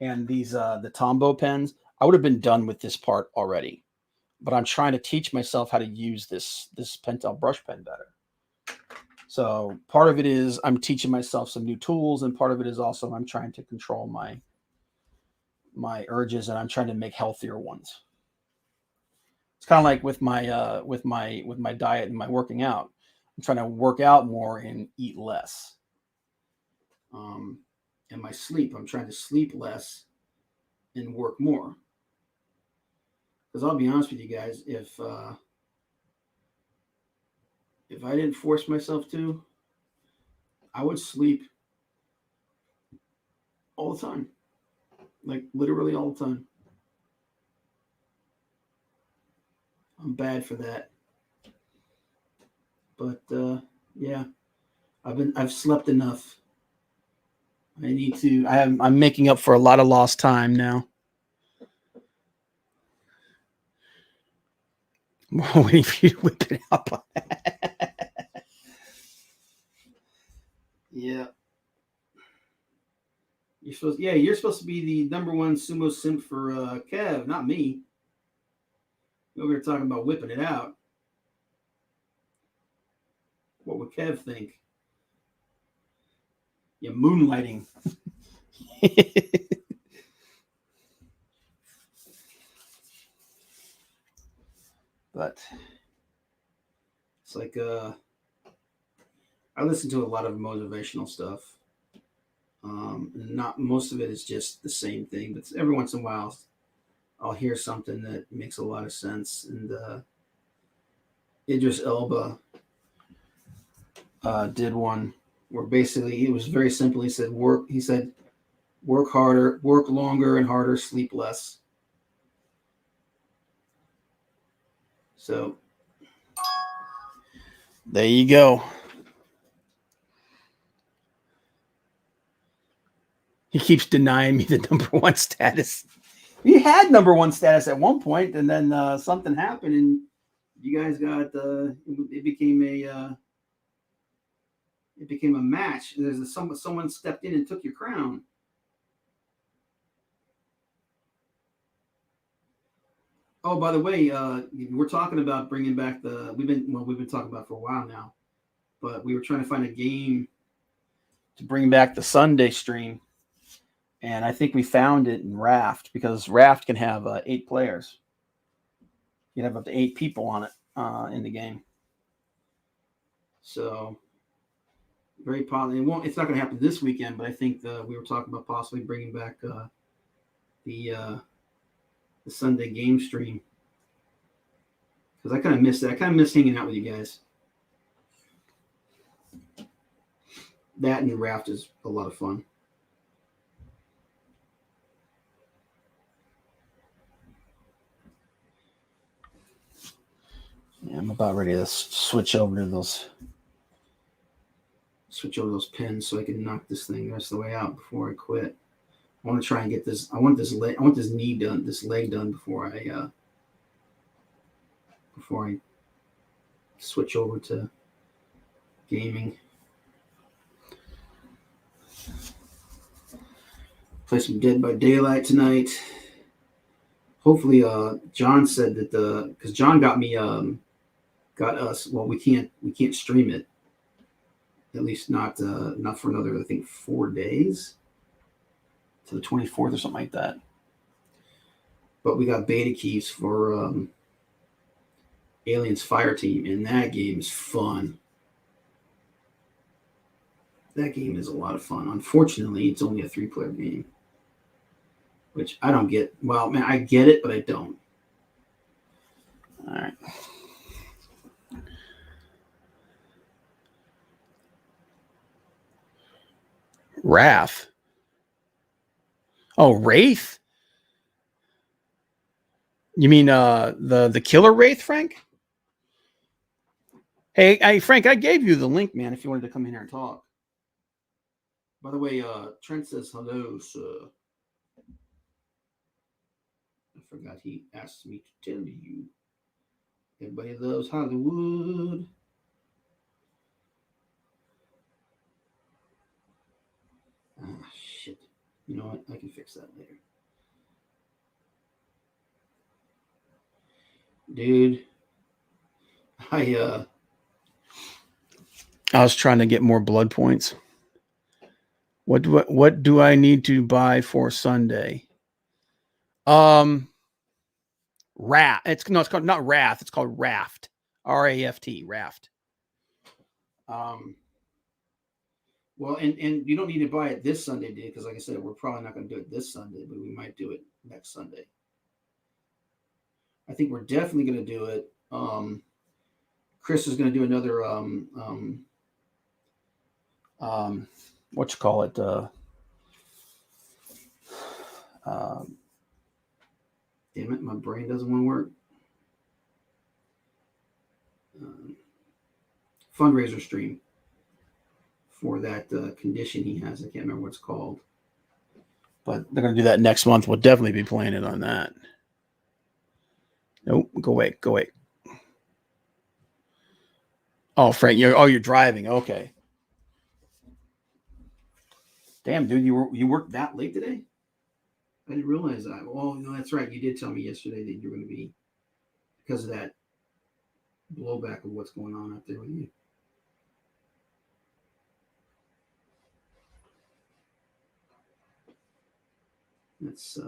and these the Tombow pens, I would have been done with this part already. But I'm trying to teach myself how to use this Pentel brush pen better. So part of it is I'm teaching myself some new tools, and part of it is also I'm trying to control my urges, and I'm trying to make healthier ones. It's kind of like with my diet and my working out. I'm trying to work out more and eat less. And my sleep, I'm trying to sleep less and work more. Because I'll be honest with you guys, if I didn't force myself to, I would sleep all the time, like literally all the time. I'm bad for that, but yeah, I've slept enough. I'm making up for a lot of lost time now. Waiting for you to whip it up. Yeah. You're supposed to be the number one sumo simp for Kev, not me. We were talking about whipping it out. What would Kev think? You're moonlighting. But it's like I listen to a lot of motivational stuff. Not most of it is just the same thing, but every once in a while I'll hear something that makes a lot of sense. And Idris Elba did one where basically it was very simple. He said work harder, work longer and harder, sleep less. So there you go. He keeps denying me the number one status. He had number one status at one point, and then something happened, and you guys got it became a match. There's someone stepped in and took your crown. Oh, by the way, we're talking about bringing back we've been talking about for a while now, but we were trying to find a game to bring back the Sunday stream, and I think we found it in Raft, because Raft can have 8 players. You can have up to 8 people on it in the game. So very possible. It's not going to happen this weekend, but I think we were talking about possibly bringing back the Sunday game stream, because I kind of miss that. I kind of miss hanging out with you guys. That and Raft is a lot of fun. Yeah, I'm about ready to switch over those pins so I can knock this thing the rest of the way out before I quit. I want to try and get this. I want this leg done, this leg done before I switch over to gaming. Play some Dead by Daylight tonight. Hopefully, John said that because John got us. Well, we can't stream it. At least not for another, I think, 4 days to the 24th or something like that. But we got beta keys for Aliens Fireteam, and that game is fun. That game is a lot of fun. Unfortunately, it's only a 3-player game, which I don't get. Well, man, I get it, but I don't. All right. Wrath. Oh, Wraith? You mean the killer Wraith, Frank? Hey, Frank, I gave you the link, man, if you wanted to come in here and talk. By the way, Trent says hello, sir. I forgot he asked me to tell you. Everybody loves Hollywood. Ah, shit. You know what? I can fix that later. Dude, I was trying to get more blood points. What do I need to buy for Sunday? Wrath. It's called not Wrath. It's called Raft. RAFT. Raft. Well, and you don't need to buy it this Sunday, dude, because like I said, we're probably not going to do it this Sunday, but we might do it next Sunday. I think we're definitely going to do it. Chris is going to do another what you call it? Damn it, my brain doesn't want to work. Fundraiser stream for that condition he has. I can't remember what it's called. But they're going to do that next month. We'll definitely be playing it on that. Nope, go away. Oh, Frank, you're driving. Okay. Damn, dude, you worked that late today? I didn't realize that. Oh, no, that's right. You did tell me yesterday that you're going to be, because of that blowback of what's going on out there with you. That's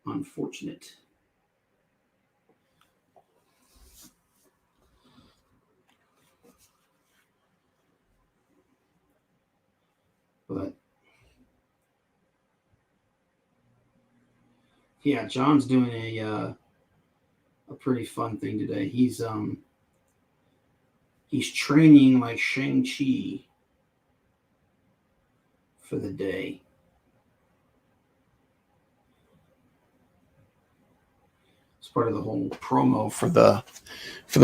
unfortunate. But yeah, John's doing a pretty fun thing today. He's training like Shang-Chi for the day. It's part of the whole promo for the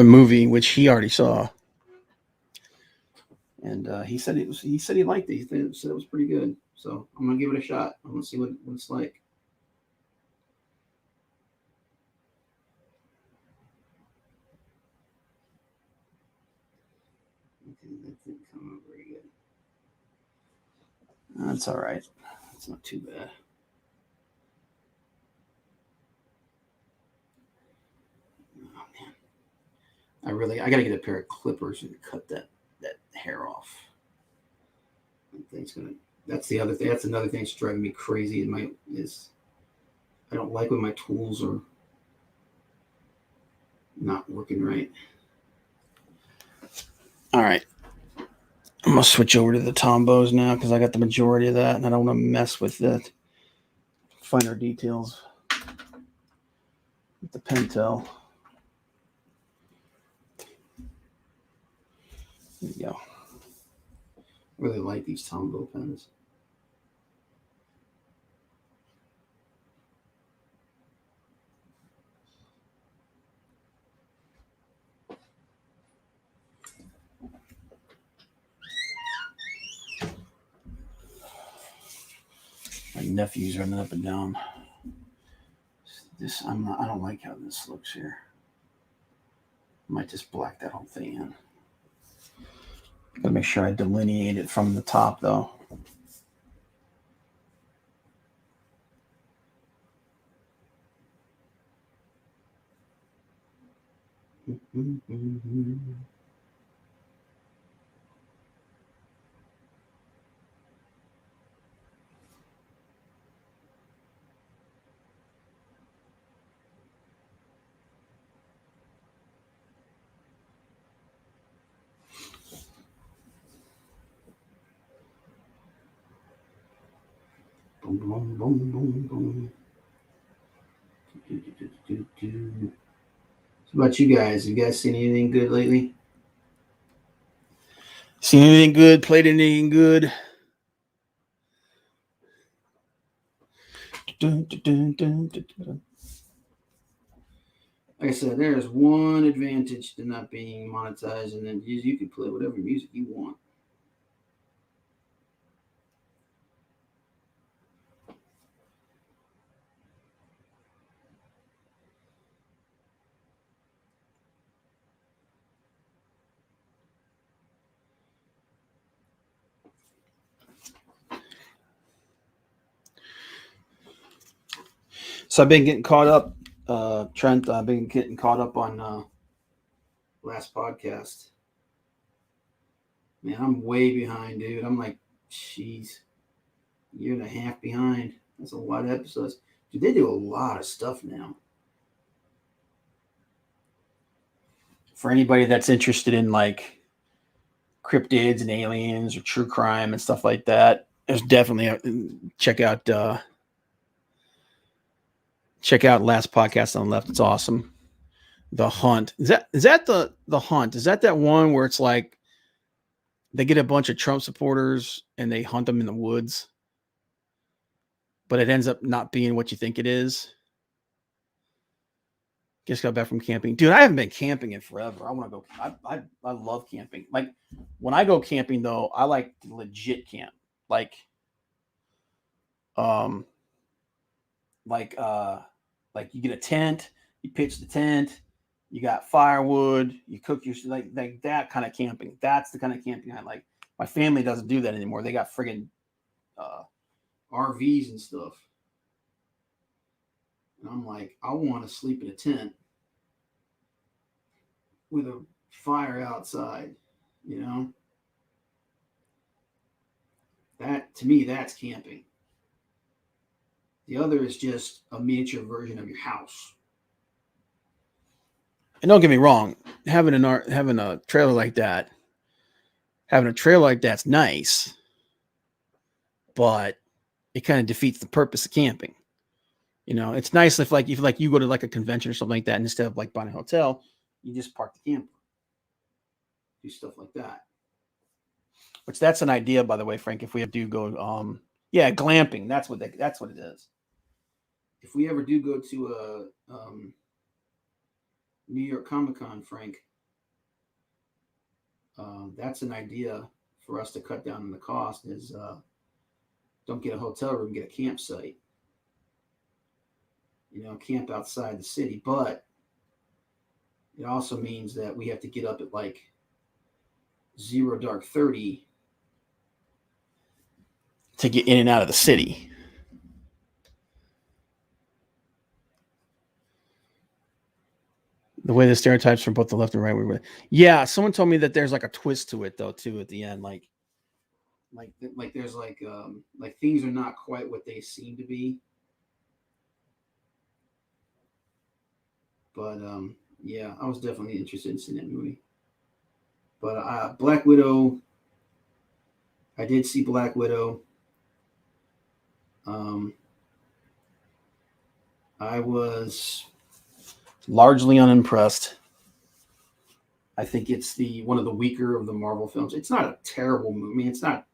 movie, which he already saw. And he said he liked it. He said it was pretty good. So I'm gonna give it a shot. I'm gonna see what it's like. Okay, that didn't come out very good. That's all right. It's not too bad. Oh man, I gotta get a pair of clippers and cut that hair off. That's the other thing. That's another thing that's driving me crazy. I don't like when my tools are not working right. All right. I'm going to switch over to the Tombos now because I got the majority of that and I don't want to mess with the finer details with the Pentel. There you go. I really like these Tombow pens. My nephew's running up and down. This I don't like how this looks here. I might just black that whole thing in. Gotta make sure I delineate it from the top though. Boom, boom, boom, boom, boom. What about you guys? You guys seen anything good lately? Seen anything good? Played anything good? Like I said, there's one advantage to not being monetized, and then you can play whatever music you want. So I've been getting caught up, Trent. I've been getting caught up on last podcast. Man, I'm way behind, dude. I'm like, jeez, a year and a half behind. That's a lot of episodes. Dude, they do a lot of stuff now. For anybody that's interested in like cryptids and aliens or true crime and stuff like that, there's definitely check out last podcast on the left. It's awesome. The Hunt. Is that the Hunt? Is that one where it's like they get a bunch of Trump supporters and they hunt them in the woods, but it ends up not being what you think it is? Just got back from camping. Dude, I haven't been camping in forever. I want to go. I love camping. Like when I go camping though, I like to legit camp. Like you get a tent, you pitch the tent, you got firewood, you cook your like that kind of camping. That's the kind of camping I like. My family doesn't do that anymore. They got friggin' RVs and stuff. And I'm like, I want to sleep in a tent with a fire outside, you know? That, to me, that's camping. The other is just a miniature version of your house. And don't get me wrong, having a trailer like that's nice, but it kind of defeats the purpose of camping. You know, it's nice if you go to like a convention or something like that, and instead of like buying a hotel, you just park the camper. Do stuff like that. Which that's an idea, by the way, Frank. If we do go, glamping. That's what it is. If we ever do go to a New York Comic Con, Frank, that's an idea for us to cut down on the cost. Is don't get a hotel room, get a campsite. You know, camp outside the city, but it also means that we have to get up at like 0 dark 30 to get in and out of the city. The way the stereotypes from both the left and right were. Yeah, someone told me that there's like a twist to it though too at the end, like there's like things are not quite what they seem to be. But yeah, I was definitely interested in seeing that movie. But Black Widow, I did see Black Widow. I was largely unimpressed. I think it's one of the weaker of the Marvel films. It's not a terrible movie. I mean, it's not.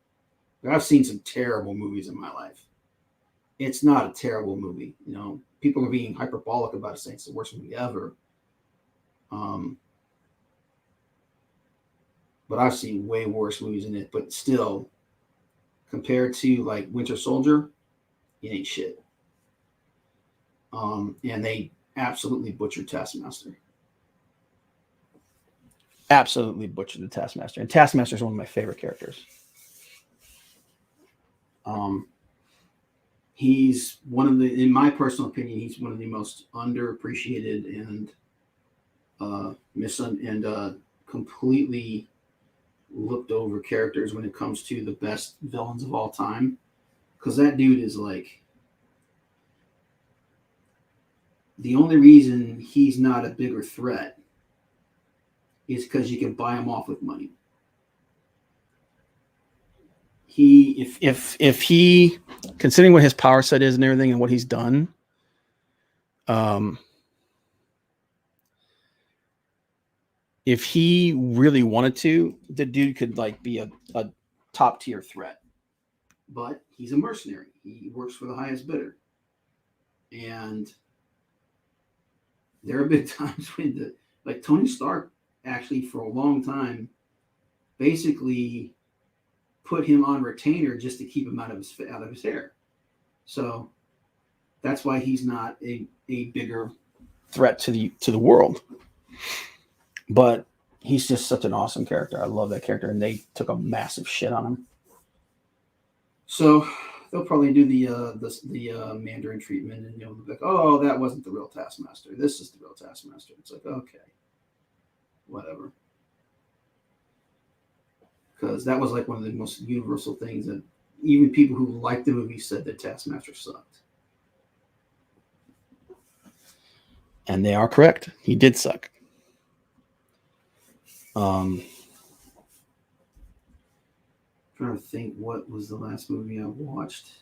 I've seen some terrible movies in my life. It's not a terrible movie. You know, people are being hyperbolic about it, saying it's the worst movie ever. But I've seen way worse movies in it. But still, compared to like Winter Soldier, it ain't shit. And they absolutely butchered Taskmaster. Absolutely butchered the Taskmaster. And Taskmaster is one of my favorite characters. He's one of the, in my personal opinion, he's one of the most underappreciated and completely looked over characters when it comes to the best villains of all time. Because that dude is like, the only reason he's not a bigger threat is because you can buy him off with money. If he, considering what his power set is and everything and what he's done, if he really wanted to, the dude could like be a top tier threat. But he's a mercenary. He works for the highest bidder. And there have been times when like Tony Stark actually for a long time basically put him on retainer just to keep him out of his hair. So that's why he's not a bigger threat to the world. But he's just such an awesome character. I love that character, and they took a massive shit on him. So they'll probably do the Mandarin treatment, and you'll be like, "Oh, that wasn't the real Taskmaster. This is the real Taskmaster." It's like, okay, whatever. Because that was like one of the most universal things that even people who liked the movie said that Taskmaster sucked. And they are correct. He did suck. Trying to think what was the last movie I watched.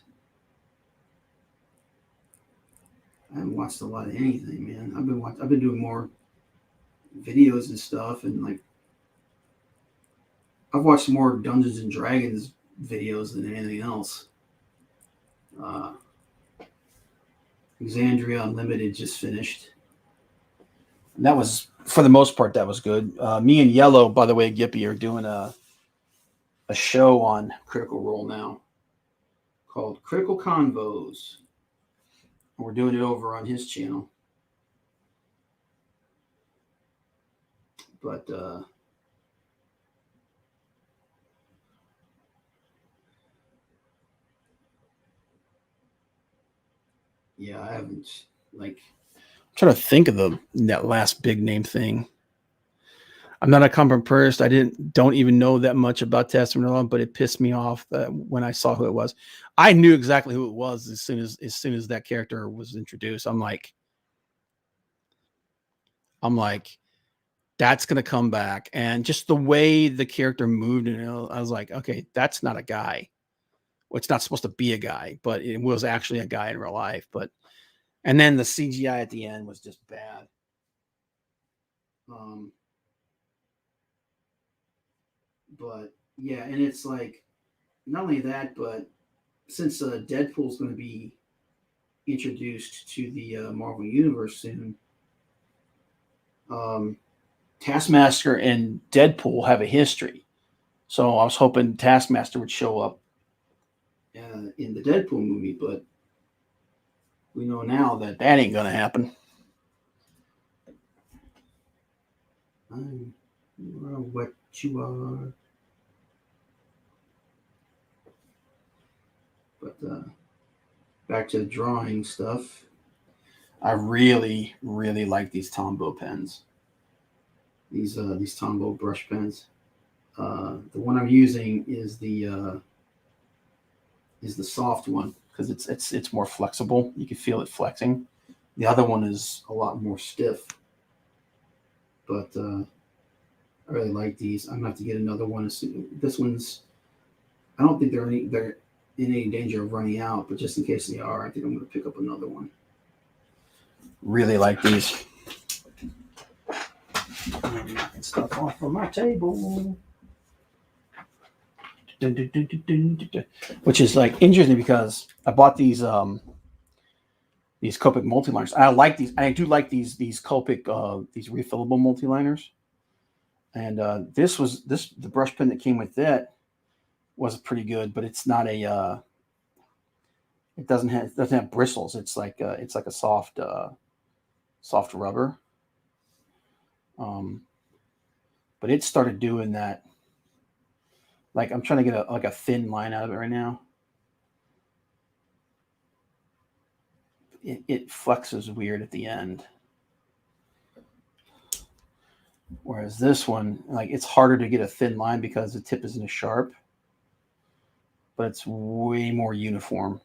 I haven't watched a lot of anything, man. I've been doing more videos and stuff, and like I've watched more Dungeons and Dragons videos than anything else. Exandria Unlimited just finished. And that was, for the most part, that was good. Me and Yellow, by the way, Gippy, are doing a show on Critical Role now called Critical Convos. We're doing it over on his channel. But yeah, I haven't like. I'm trying to think of that last big name thing. I'm not a comic person. I don't even know that much about Taskmaster, but it pissed me off that when I saw who it was. I knew exactly who it was as soon as that character was introduced. I'm like, that's gonna come back, and just the way the character moved, and I was like, okay, that's not a guy. Well, it's not supposed to be a guy, but it was actually a guy in real life. And then the CGI at the end was just bad. But yeah, and it's like not only that, but since Deadpool's going to be introduced to the Marvel Universe soon, Taskmaster and Deadpool have a history, so I was hoping Taskmaster would show up in the Deadpool movie, but we know now that ain't going to happen. You are what you are. But back to the drawing stuff. I really, really like these Tombow pens. These Tombow brush pens. The one I'm using is the soft one because it's more flexible. You can feel it flexing. The other one is a lot more stiff. But I really like these. I'm gonna have to get another one. This one's. I don't think they're in any danger of running out, but just in case they are, I think I'm gonna pick up another one. Really like these. I'm knocking stuff off from my table. Which is like interesting because I bought these Copic multiliners. I like these. I do like these Copic these refillable multiliners. And the brush pen that came with it was pretty good, but it's not a It doesn't have bristles. It's like a soft rubber. But it started doing that. Like I'm trying to get a thin line out of it right now. It flexes weird at the end. Whereas this one, like it's harder to get a thin line because the tip isn't as sharp, but it's way more uniform.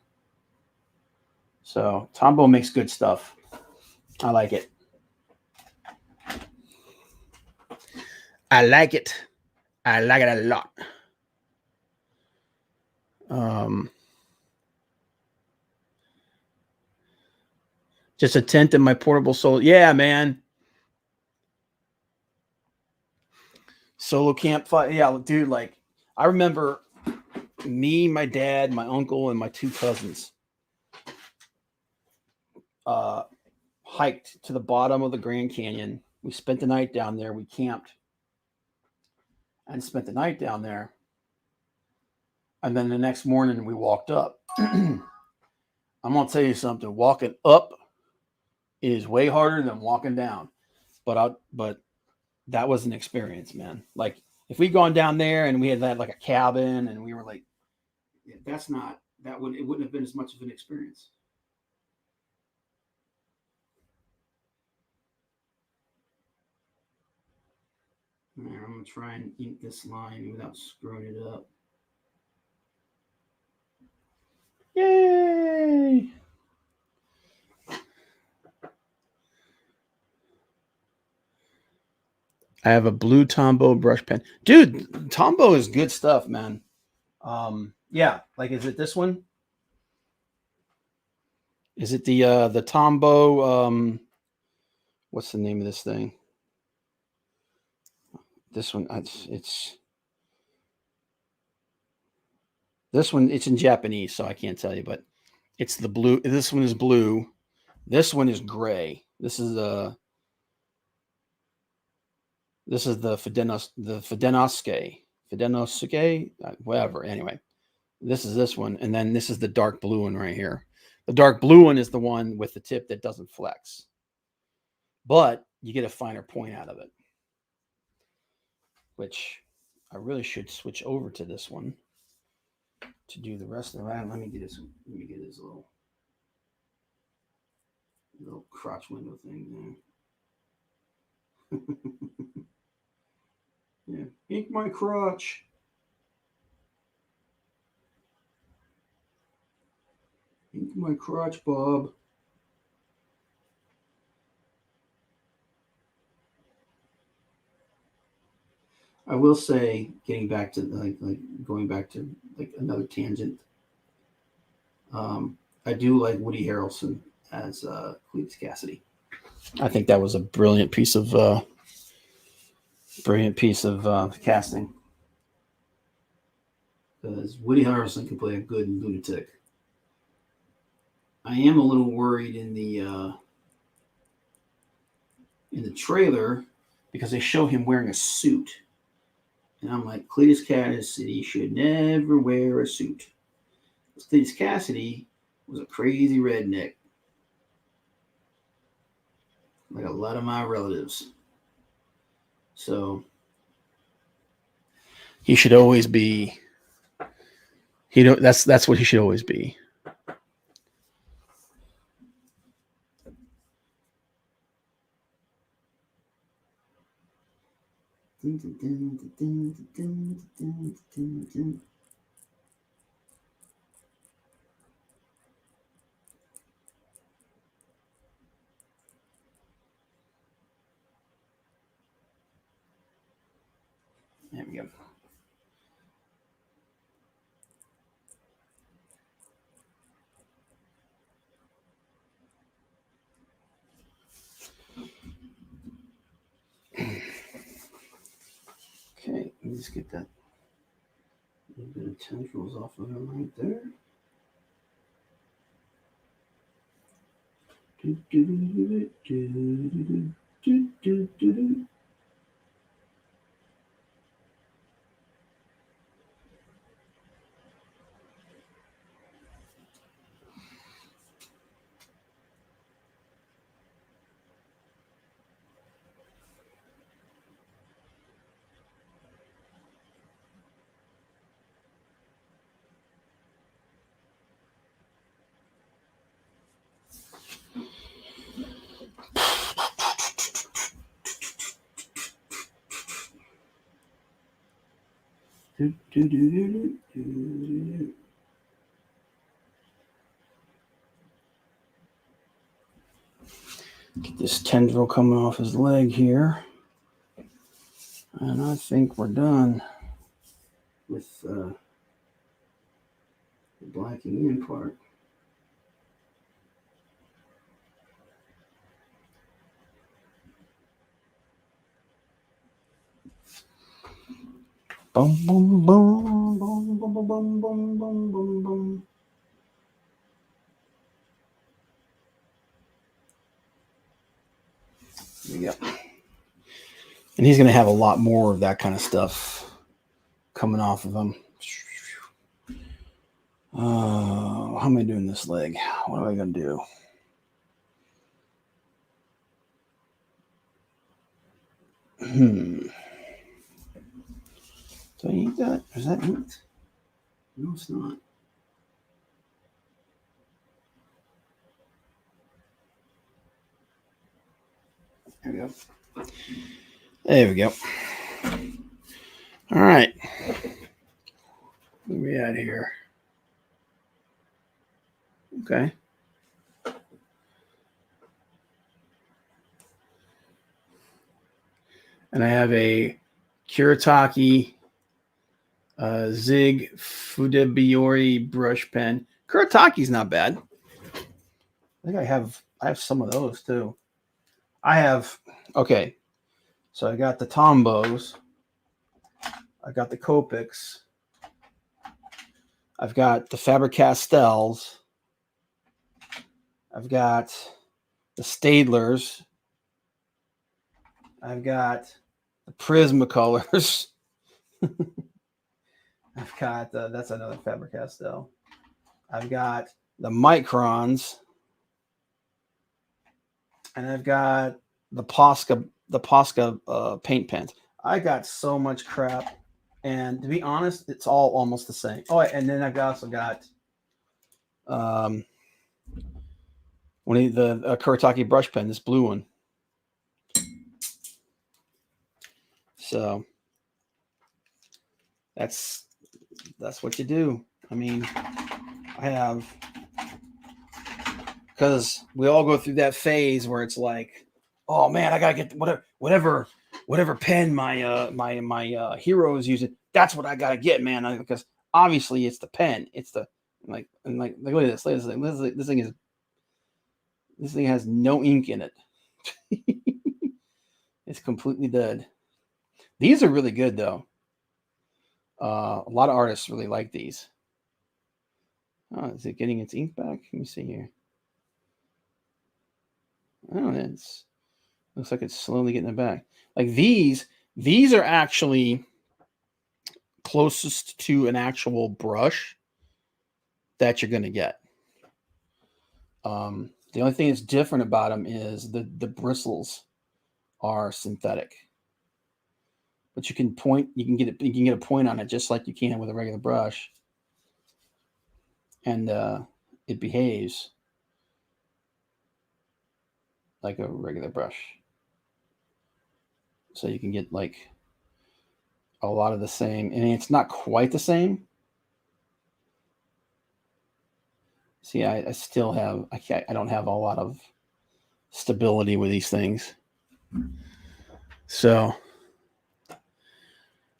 So Tombow makes good stuff. I like it. I like it. I like it a lot. Just a tent in my portable solo. Yeah, man. Solo campfire. Yeah, dude. Like I remember me, my dad, my uncle, and my two cousins hiked to the bottom of the Grand Canyon. We spent the night down there. We camped and spent the night down there. And then the next morning we walked up. I'm gonna tell you something. Walking up is way harder than walking down. But that was an experience, man. Like if we'd gone down there and we had that like a cabin and we were like, it wouldn't have been as much of an experience. All right, I'm gonna try and ink this line without screwing it up. Yay! I have a blue Tombow brush pen. Dude, Tombow is good stuff, man. Yeah, like is it this one? Is it the Tombow what's the name of this thing? This one it's this one, it's in Japanese, so I can't tell you, but it's the blue. This one is blue. This one is gray. This is the Fidenosuke, whatever. Anyway, this is this one, and then this is the dark blue one right here. The dark blue one is the one with the tip that doesn't flex, but you get a finer point out of it, which I really should switch over to this one to do the rest of that. Let me get this little crotch window thing there. Yeah, ink my crotch. Ink my crotch, Bob. I will say, getting back to going back to like another tangent. I do like Woody Harrelson as Cletus Cassidy. I think that was a brilliant piece of casting. Because Woody Harrelson can play a good lunatic. I am a little worried in the trailer because they show him wearing a suit. And I'm like, Cletus Cassidy should never wear a suit. Cletus Cassidy was a crazy redneck. Like a lot of my relatives. So he should always be that's what he should always be. There we go. Okay, let me just get that little bit of tendrils off of him right there. Do, do, do, do, do, do, do. Get this tendril coming off his leg here. And I think we're done with the blacking in part. Boom, boom, boom, boom, boom, boom, boom, boom, boom, boom, boom. There we go. And he's going to have a lot more of that kind of stuff coming off of him. How am I doing this leg? What am I going to do? Do I eat that? Is that inked? No, it's not. There we go. There we go. All right. Where are we at here? Okay. And I have a Kuretake Zig Fudebiori brush pen. Kuratake's not bad. I think I have some of those too. Okay. So I got the Tombos. I got the Copics. I've got the Faber-Castells. I've got the Staedtlers. I've got the Prismacolors. I've got that's another Faber-Castell. I've got the Microns, and I've got the Posca paint pens. I got so much crap, and to be honest, it's all almost the same. Oh, and then I've also got one of the Kuretake brush pen, this blue one. So that's what you do. I mean, I have, because we all go through that phase where it's like, oh man, I gotta get whatever pen my hero is using. That's what I gotta get, man. Because obviously it's the pen. It's the like look at this. This thing has no ink in it. It's completely dead. These are really good though. A lot of artists really like these. Oh, is it getting its ink back? Let me see here. Oh, looks like it's slowly getting it back. Like these are actually closest to an actual brush that you're going to get. The only thing that's different about them is the bristles are synthetic, but you can get a point on it just like you can with a regular brush, and it behaves like a regular brush. So you can get like a lot of the same, and it's not quite the same. See, I still have, I don't have a lot of stability with these things. So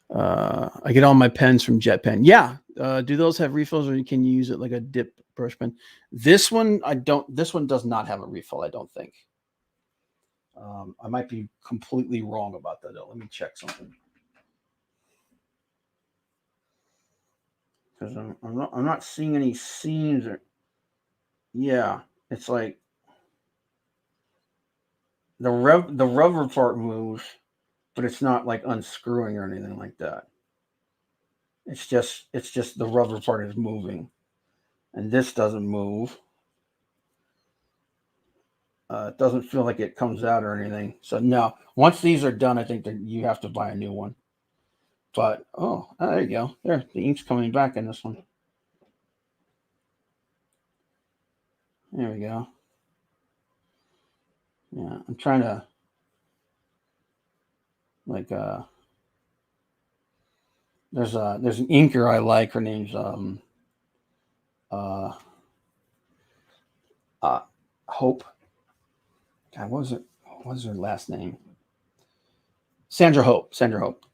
I get all my pens from Jet Pen. Yeah. Do those have refills, or can you use it like a dip brush pen? This one, this one does not have a refill, I don't think. I might be completely wrong about that though. Let me check something. Because I'm not seeing any seams or, yeah, it's like the rubber part moves, but it's not like unscrewing or anything like that. It's just the rubber part is moving, and this doesn't move. It doesn't feel like it comes out or anything. So no, once these are done, I think that you have to buy a new one. But there you go. There, the ink's coming back in this one. There we go. Yeah, I'm trying to like There's an inker I like. Her name's Hope. God, what was her last name? Sandra Hope. Sandra Hope.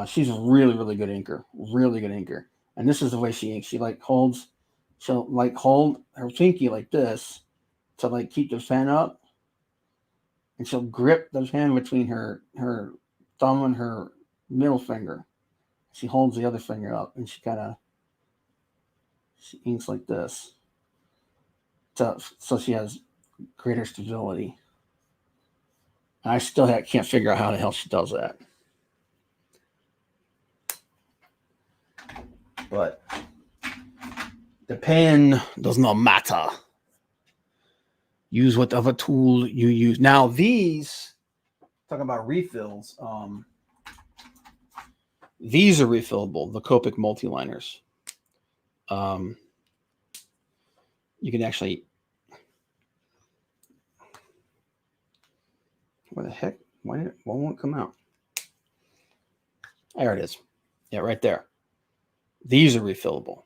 She's a really, really good inker. Really good inker. And this is the way she inks. She'll like hold her pinky like this to like keep the pen up, and she'll grip the pen between her thumb and her middle finger. She holds the other finger up, and she inks like this. So she has greater stability. And I still can't figure out how the hell she does that. But the pen does not matter. Use whatever tool you use. Now these, talking about refills, these are refillable, the Copic multiliners. You can actually, where the heck? Why won't it come out? There it is. Yeah, right there. These are refillable.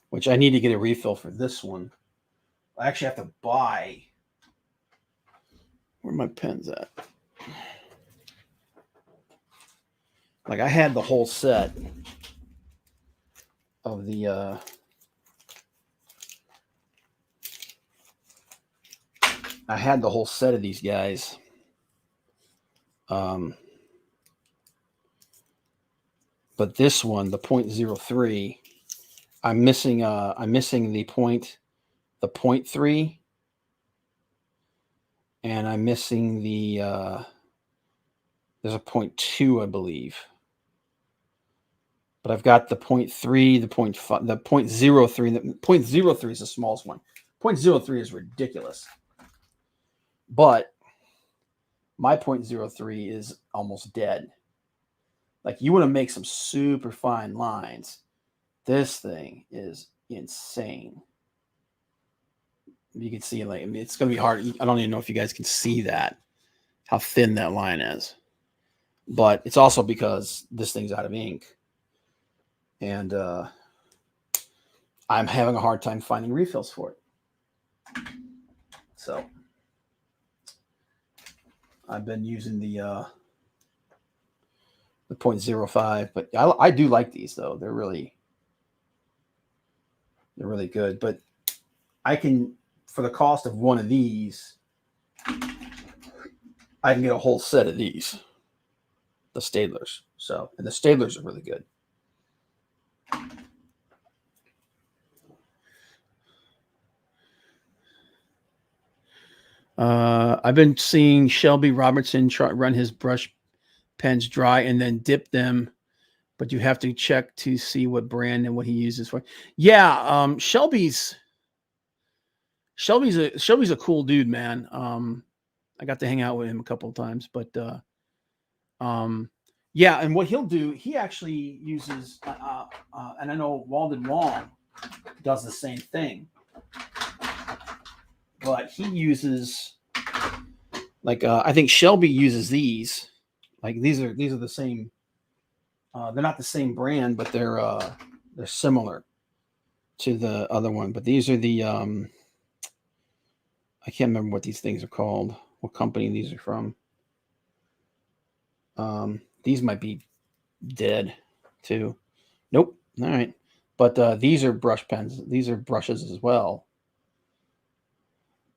Which I need to get a refill for this one. I actually have to buy. Where are my pens at? Like I had the whole set of the I had the whole set of these guys. But this one, the 0.03, I'm missing the 0.3, and I'm missing the there's a 0.2, I believe. But I've got the 0.3, the 0.5, the 0.03. The 0.03 is the smallest one. 0.03 is ridiculous. But my 0.03 is almost dead. Like you want to make some super fine lines. This thing is insane. You can see, like, I mean, it's going to be hard. I don't even know if you guys can see that, how thin that line is. But it's also because this thing's out of ink. And I'm having a hard time finding refills for it. So I've been using the 0.05, but I do like these though. They're really good. But I can, for the cost of one of these, I can get a whole set of these, the Staedtlers. So, and the Staedtlers are really good. I've been seeing Shelby Robertson run his brush pens dry and then dip them, but you have to check to see what brand and what he uses for. Yeah, Shelby's a cool dude, man. I got to hang out with him a couple of times, but yeah, and what he'll do, he actually uses, and I know Walden Wong does the same thing, but he uses, like, I think Shelby uses these. Like these are the same. They're not the same brand, but they're similar to the other one. But these are the I can't remember what these things are called. What company these are from? These might be dead too. Nope. All right. But these are brush pens. These are brushes as well.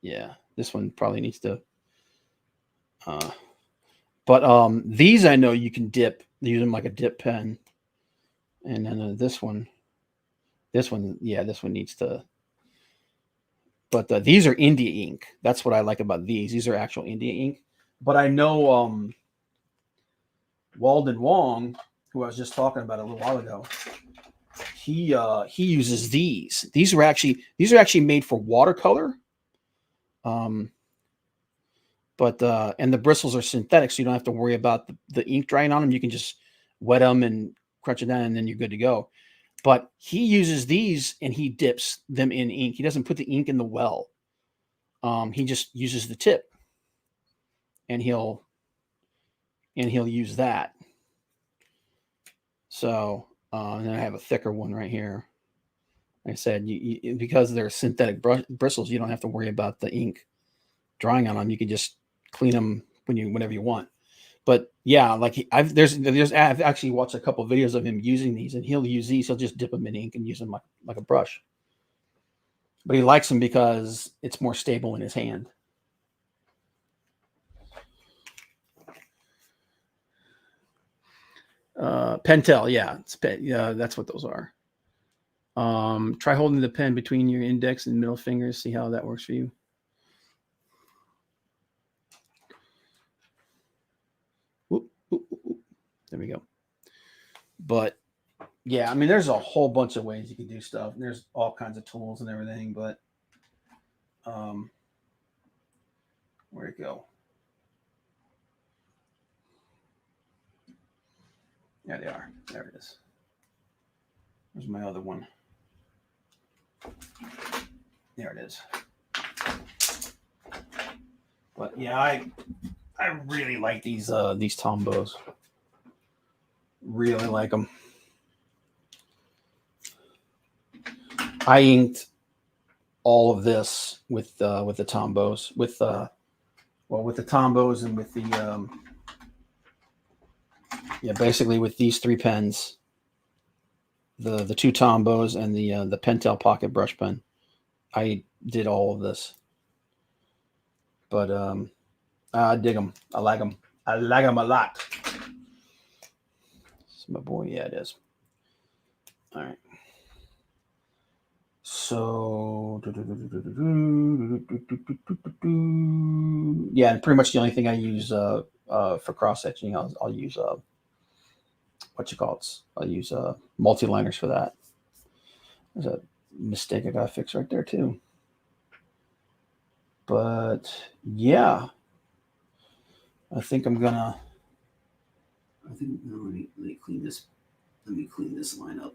Yeah, this one probably needs to. But these I know you can dip. Use them like a dip pen. And then this one, yeah, this one needs to. But these are India ink. That's what I like about these. These are actual India ink. But I know Walden Wong, who I was just talking about a little while ago, he uses these. These are actually made for watercolor. But and the bristles are synthetic, so you don't have to worry about the ink drying on them. You can just wet them and crunch it down, and then you're good to go. But he uses these and he dips them in ink. He doesn't put the ink in the well. he just uses the tip, and he'll use that. So, and then I have a thicker one right here. Like I said, because they're synthetic bristles, you don't have to worry about the ink drying on them. You can just clean them whenever you want. But yeah, like I've actually watched a couple of videos of him using these, and he'll use these. He'll just dip them in ink and use them like a brush. But he likes them because it's more stable in his hand. Pentel, yeah, that's what those are. Try holding the pen between your index and middle fingers. See how that works for you. There we go. But yeah, I mean, there's a whole bunch of ways you can do stuff. And there's all kinds of tools and everything, but where'd it go? Yeah, they are. There it is. There's my other one. There it is. But yeah, I really like these Tombos. Really like them. I inked all of this with the Tombos, with the Tombos and with the basically with these 3 pens, the 2 Tombos and the Pentel Pocket Brush Pen. I did all of this, but I dig them. I like them. I like them a lot. It's my boy. Yeah, it is. All right. So yeah, and pretty much the only thing I use for cross etching, I'll use I'll use multi-liners for that. There's a mistake I gotta fix right there too. But yeah, I think let me clean this. Let me clean this line up.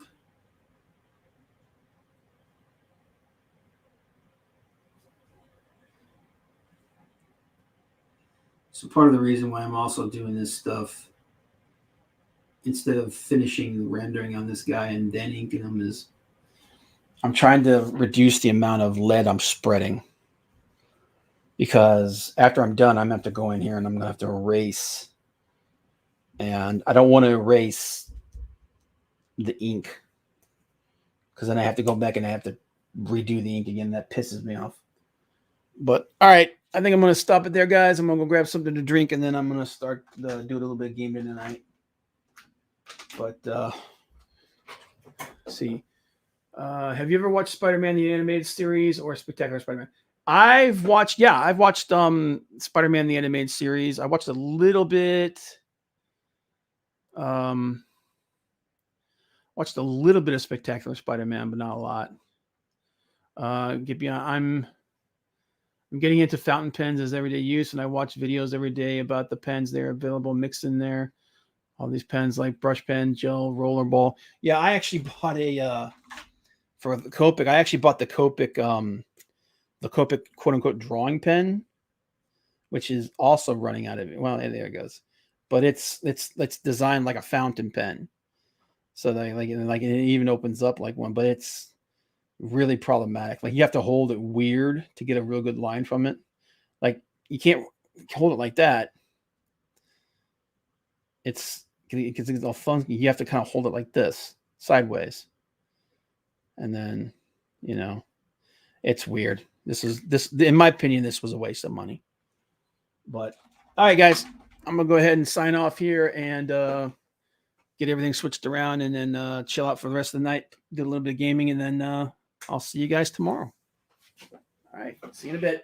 So part of the reason why I'm also doing this stuff instead of finishing rendering on this guy and then inking him is I'm trying to reduce the amount of lead I'm spreading, because after I'm done, I'm going to have to go in here and I'm going to have to erase, and I don't want to erase the ink because then I have to go back and I have to redo the ink again. That pisses me off. But all right, I think I'm going to stop it there, guys. I'm going to go grab something to drink, and then I'm going to start do a little bit of gaming tonight. But let's see. Have you ever watched Spider-Man the Animated Series or Spectacular Spider-Man? I've watched Spider-Man the Animated Series. I watched a little bit. Watched a little bit of Spectacular Spider-Man, but not a lot. I'm getting into fountain pens as everyday use, and I watch videos every day about the pens. They're available mixed in there. All these pens like brush pen, gel, rollerball. Yeah, I actually bought for the Copic. I actually bought the Copic quote unquote drawing pen, which is also running out of it. Well, there it goes. But it's designed like a fountain pen, so they like it even opens up like one. But it's really problematic. Like you have to hold it weird to get a real good line from it. Like you can't hold it like that. It's all funky. You have to kind of hold it like this, sideways, and then it's weird. This in my opinion, this was a waste of money. But all right, guys, I'm gonna go ahead and sign off here and get everything switched around, and then chill out for the rest of the night. Do a little bit of gaming, and then I'll see you guys tomorrow. All right, see you in a bit.